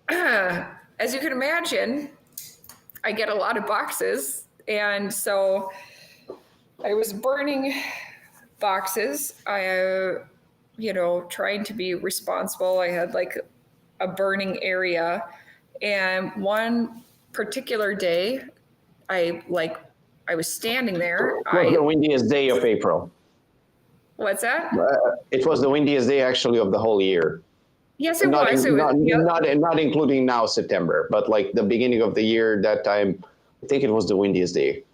S2: as you can imagine, I get a lot of boxes, and so I was burning boxes. Trying to be responsible. I had like a burning area, and one particular day, I was standing there.
S1: It was the windiest day of April.
S2: What's that?
S1: It was the windiest day actually of the whole year.
S2: Yes, it
S1: Not
S2: was.
S1: not including now September, but like the beginning of the year. That time, I think it was the windiest day.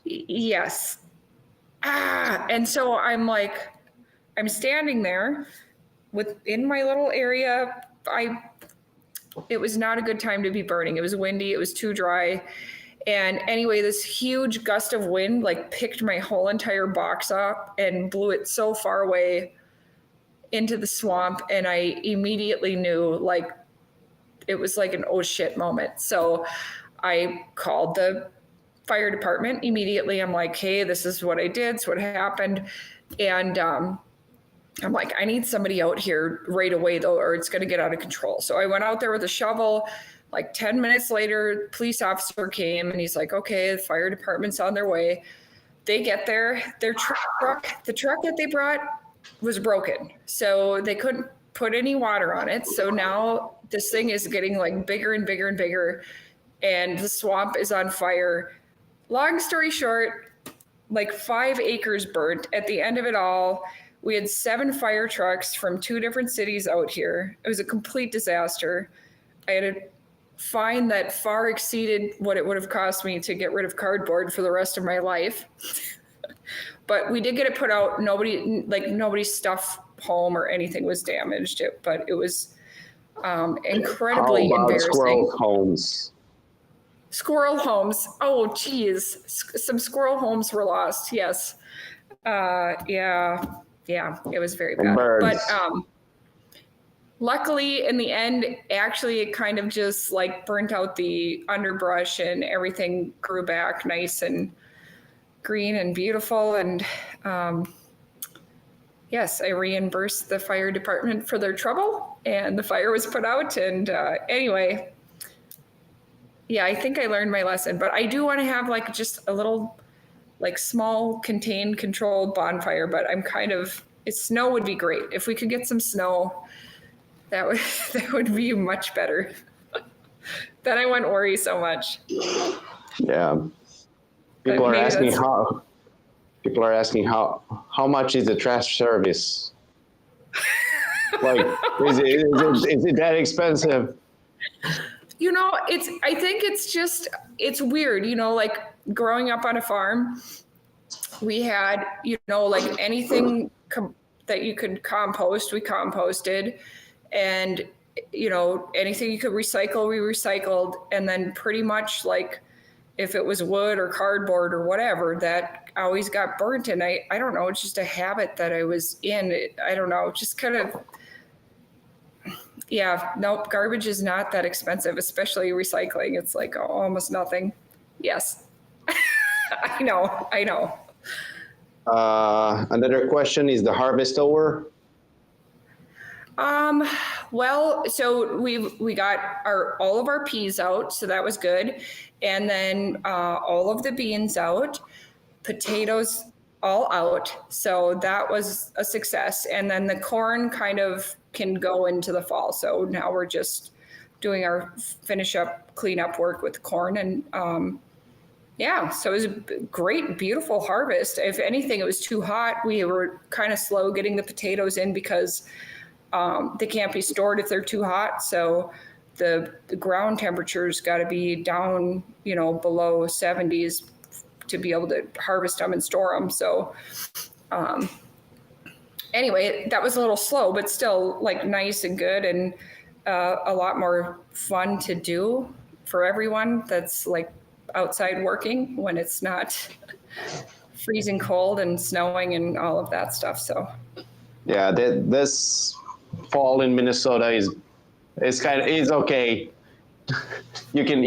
S2: Yes. And so I'm standing there within my little area. It was not a good time to be burning. It was windy. It was too dry. And anyway, this huge gust of wind like picked my whole entire box up and blew it so far away into the swamp. And I immediately knew like it was like an oh shit moment. So I called the fire department immediately. I'm like, hey, this is what I did. It's what happened. And I'm like, I need somebody out here right away though, or it's going to get out of control. So I went out there with a shovel. Like 10 minutes later, police officer came and he's like, okay, the fire department's on their way. They get there, the truck that they brought was broken. So they couldn't put any water on it. So now this thing is getting like bigger and bigger and bigger, and the swamp is on fire. Long story short, like 5 acres burnt. At the end of it all, we had 7 fire trucks from 2 different cities out here. It was a complete disaster. I had a fine that far exceeded what it would have cost me to get rid of cardboard for the rest of my life. But we did get it put out. Nobody's stuff home or anything was damaged. But it was incredibly
S1: How about
S2: embarrassing.
S1: squirrel homes?
S2: Squirrel homes. Oh, geez. Some squirrel homes were lost. Yes. Yeah. It was very bad.
S1: Birds.
S2: But luckily, in the end, actually, it kind of just like burnt out the underbrush and everything grew back nice and green and beautiful. And yes, I reimbursed the fire department for their trouble, and the fire was put out. And anyway, yeah, I think I learned my lesson. But I do want to have like just a little, like small, contained, controlled bonfire. But snow would be great if we could get some snow. That would be much better. Then I wouldn't worry so much.
S1: Yeah. People are asking how much is the trash service? Like, is it that expensive?
S2: I think it's weird, like growing up on a farm, we had, like anything that you could compost, we composted, and, anything you could recycle, we recycled. And then pretty much like if it was wood or cardboard or whatever, that always got burnt. And I don't know, it's just a habit that I was in. I don't know, just kind of, yeah, nope, garbage is not that expensive, especially recycling. It's like almost nothing. Yes. I know.
S1: Another question, is the harvest over?
S2: Well, so we got all of our peas out, so that was good. And then all of the beans out, potatoes all out. So that was a success. And then the corn kind of can go into the fall. So now we're just doing our clean up work with corn. And yeah, so it was a great, beautiful harvest. If anything, it was too hot. We were kind of slow getting the potatoes in because they can't be stored if they're too hot. So the ground temperature's got to be down, below 70s to be able to harvest them and store them. So anyway, that was a little slow, but still like nice and good, and a lot more fun to do for everyone that's like outside working when it's not freezing cold and snowing and all of that stuff. So
S1: yeah, this fall in Minnesota is okay. You can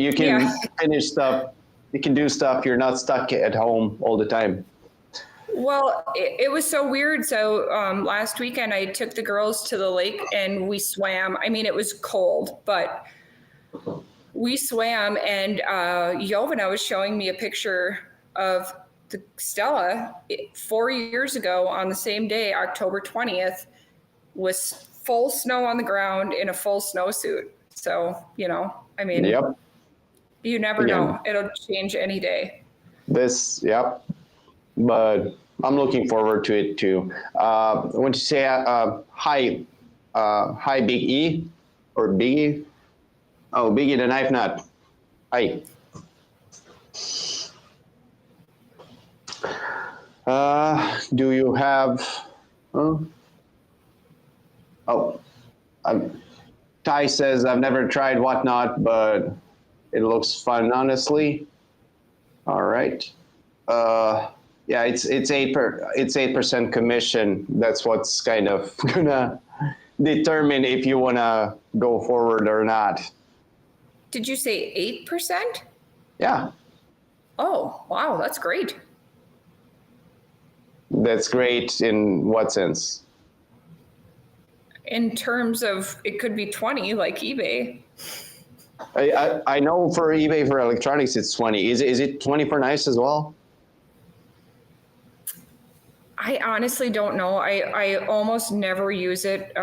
S1: finish stuff. You can do stuff. You're not stuck at home all the time.
S2: Well, it was so weird. So last weekend I took the girls to the lake and we swam. I mean, it was cold, but we swam, and Jovana was showing me a picture of the Stella 4 years ago on the same day, October 20th, was full snow on the ground in a full snowsuit. So, I mean,
S1: yep.
S2: You never know. It'll change any day.
S1: Yep. But I'm looking forward to it too. I want to say hi, Big E or Biggie. Oh, Biggie the Knife Nut. Hi. Do you have? Ty says I've never tried Whatnot, but it looks fun, honestly. All right. Yeah, it's 8% commission. That's what's kind of gonna determine if you wanna go forward or not.
S2: Did you say 8%?
S1: Yeah.
S2: Oh, wow, that's great.
S1: That's great in what sense?
S2: In terms of, it could be 20 like eBay.
S1: I know for eBay for electronics it's 20. Is it 20 for nice as well?
S2: I honestly don't know. I almost never use it.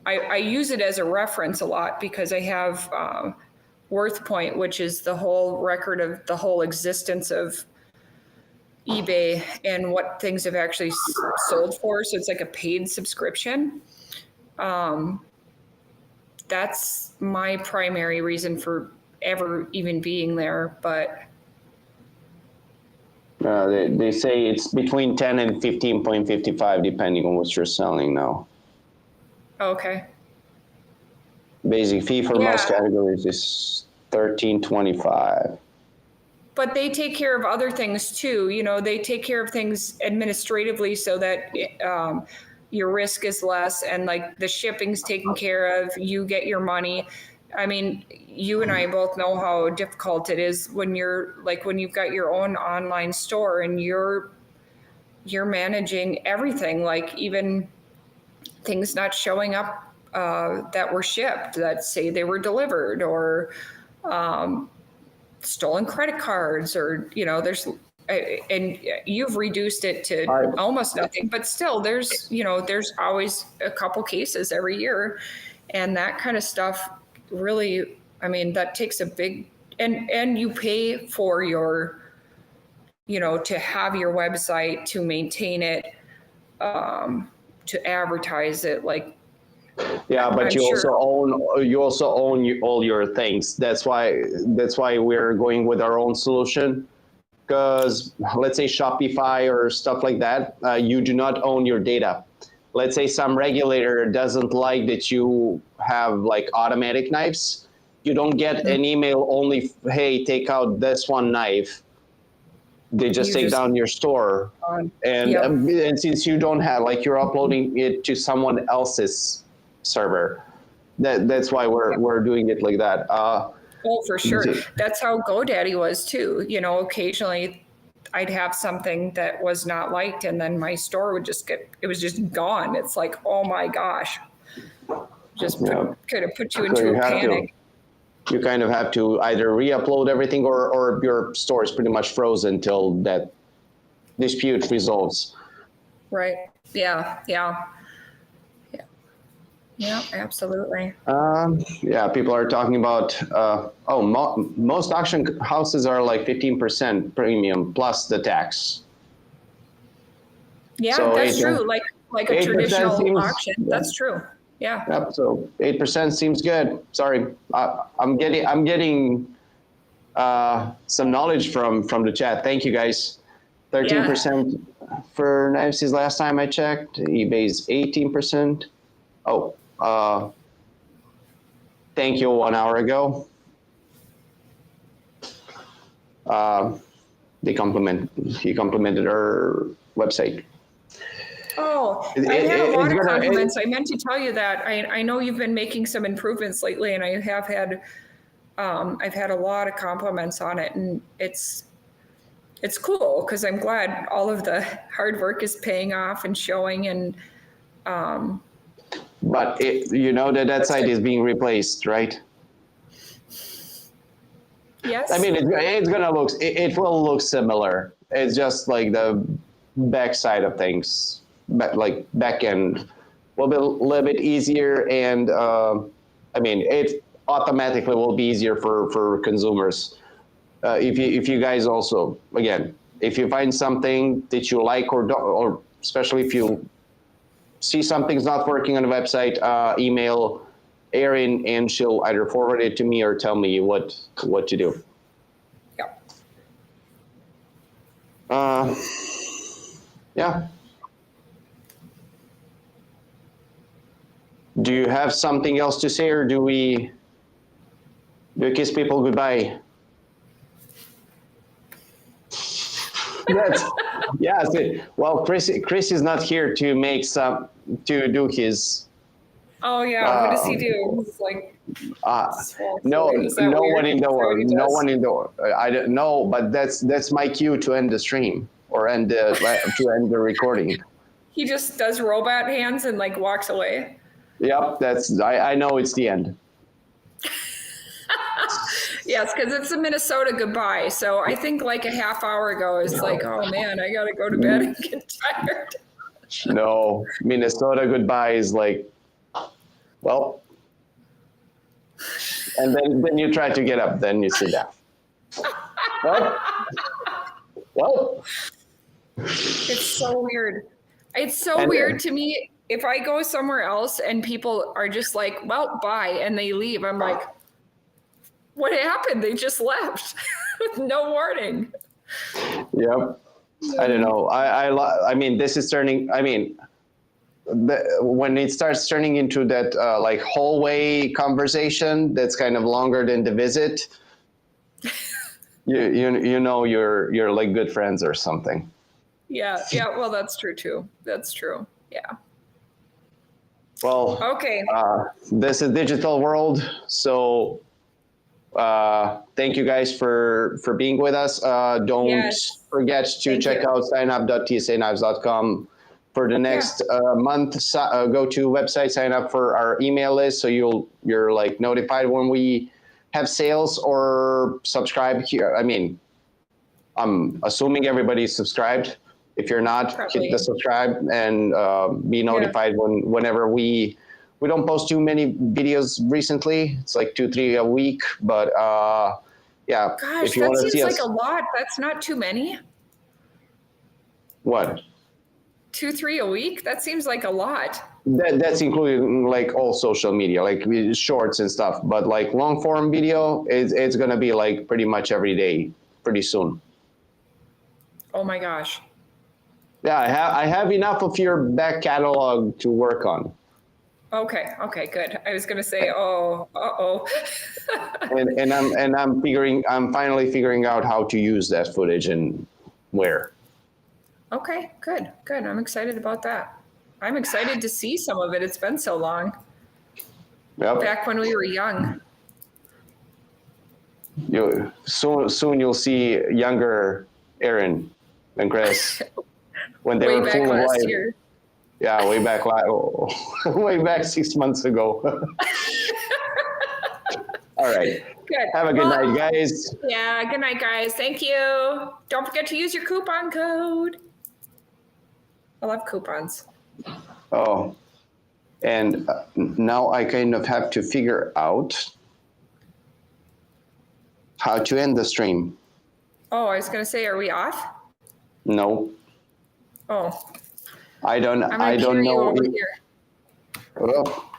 S2: I use it as a reference a lot because I have WorthPoint, which is the whole record of the whole existence of eBay and what things have actually sold for. So it's like a paid subscription. That's my primary reason for ever even being there. But
S1: They say it's between 10 and 15.55 depending on what you're selling now.
S2: okay.
S1: Basic fee for most categories is 13.25.
S2: But they take care of other things too. You know, they take care of things administratively so that your risk is less and like the shipping's taken care of. You get your money. I mean, you and I both know how difficult it is when you've got your own online store and you're managing everything, like even things not showing up that were shipped that say they were delivered, or stolen credit cards, or there's and you've reduced it to almost nothing, but still there's always a couple cases every year, and that kind of stuff really, I mean, that takes a big, and you pay for your to have your website, to maintain it, to advertise it, like.
S1: Yeah, but
S2: I'm
S1: you
S2: sure.
S1: also own all your things. That's why we're going with our own solution. Because let's say Shopify or stuff like that, you do not own your data. Let's say some regulator doesn't like that you have like automatic knives. You don't get an email only, hey, take out this one knife. They just take down your store. And since you don't have, like, you're uploading it to someone else's server, that's why we're doing it like that.
S2: Oh, for sure. That's how GoDaddy was too. Occasionally I'd have something that was not liked, and then my store would it was just gone. It's like, oh my gosh, could have put you into a panic.
S1: You kind of have to either re-upload everything, or your store is pretty much frozen until that dispute resolves.
S2: Right. Yeah. Yeah, absolutely.
S1: People are talking about, most auction houses are like 15% premium plus the tax.
S2: Yeah, so that's true. Like a traditional auction. Yeah. That's true. Yeah.
S1: Yep. So 8% seems good. Sorry, I'm getting some knowledge from the chat. Thank you guys. 13% for knives is last time I checked. eBay's 18%. Oh. Thank you 1 hour ago. He complimented our website.
S2: Oh, I've had a lot of compliments. I meant to tell you that. I know you've been making some improvements lately, and I have had, I've had a lot of compliments on it, and it's cool because I'm glad all of the hard work is paying off and showing, and
S1: but that site is being replaced, right?
S2: Yes.
S1: I mean, it will look similar. It's just like the back side of things, like back end will be a little bit easier, and I mean, it automatically will be easier for consumers. If you guys also, again, if you find something that you like or don't, or especially if you see something's not working on the website, email Erin and she'll either forward it to me or tell me what to do. Yeah. Do you have something else to say, or do we kiss people goodbye? Well, Chris is not here to do his.
S2: Oh yeah, what does he do? It's like
S1: no one in the world. I don't know, but that's my cue to end the stream or to end the recording.
S2: He just does robot hands and like walks away.
S1: Yep, I know it's the end.
S2: Yes, because it's a Minnesota goodbye. So I think like a half hour ago, it's like, oh man, I got to go to bed and get tired.
S1: No, Minnesota goodbye is like, well, and then you try to get up, then you sit down. Well,
S2: It's so weird. It's so
S1: And-
S2: weird to me. If I go somewhere else and people are just like, well, bye, and they leave, I'm like, what happened? They just left with no warning.
S1: yep. I don't know. I mean, this is turning. I mean, when it starts turning into that like hallway conversation, that's kind of longer than the visit. You know you're like good friends or something.
S2: Yeah. Well, that's true too. That's true. Yeah.
S1: Well,
S2: Okay.
S1: this is digital world, so thank you guys for being with us. Don't
S2: Yes.
S1: forget to
S2: Thank
S1: check
S2: you.
S1: out signup.tsanaknives.com for the next month. Go to website, sign up for our email list, so you're like notified when we have sales, or subscribe here. I mean, I'm assuming everybody's subscribed. If you're not,
S2: Probably.
S1: hit the subscribe and be notified whenever we don't post too many videos recently. It's like 2-3 a week, but yeah.
S2: Gosh,
S1: if you
S2: that
S1: want to
S2: seems
S1: see
S2: like
S1: us,
S2: a lot. That's not too many.
S1: what?
S2: 2-3 a week? That seems like a lot.
S1: That's including like all social media, like shorts and stuff. But like long form video, it's gonna be like pretty much every day, pretty soon.
S2: Oh my gosh.
S1: Yeah, I have enough of your back catalog to work on.
S2: Okay, good. I was gonna say, oh, uh-oh.
S1: and I'm finally figuring out how to use that footage and where.
S2: Okay, good. I'm excited about that. I'm excited to see some of it. It's been so long.
S1: Yep.
S2: Back when we were young.
S1: Soon you'll see younger Aaron and Chris when they
S2: Way
S1: were
S2: back
S1: full of
S2: last
S1: life.
S2: year.
S1: Yeah, way back 6 months ago. All right.
S2: Good.
S1: Have a good night, guys.
S2: Yeah, good night, guys. Thank you. Don't forget to use your coupon code. I love coupons.
S1: Oh, and now I kind of have to figure out how to end the stream.
S2: Oh, I was gonna say, are we off?
S1: No,
S2: Oh,
S1: I don't
S2: I'm gonna hear you
S1: know.
S2: over here.
S1: Oh.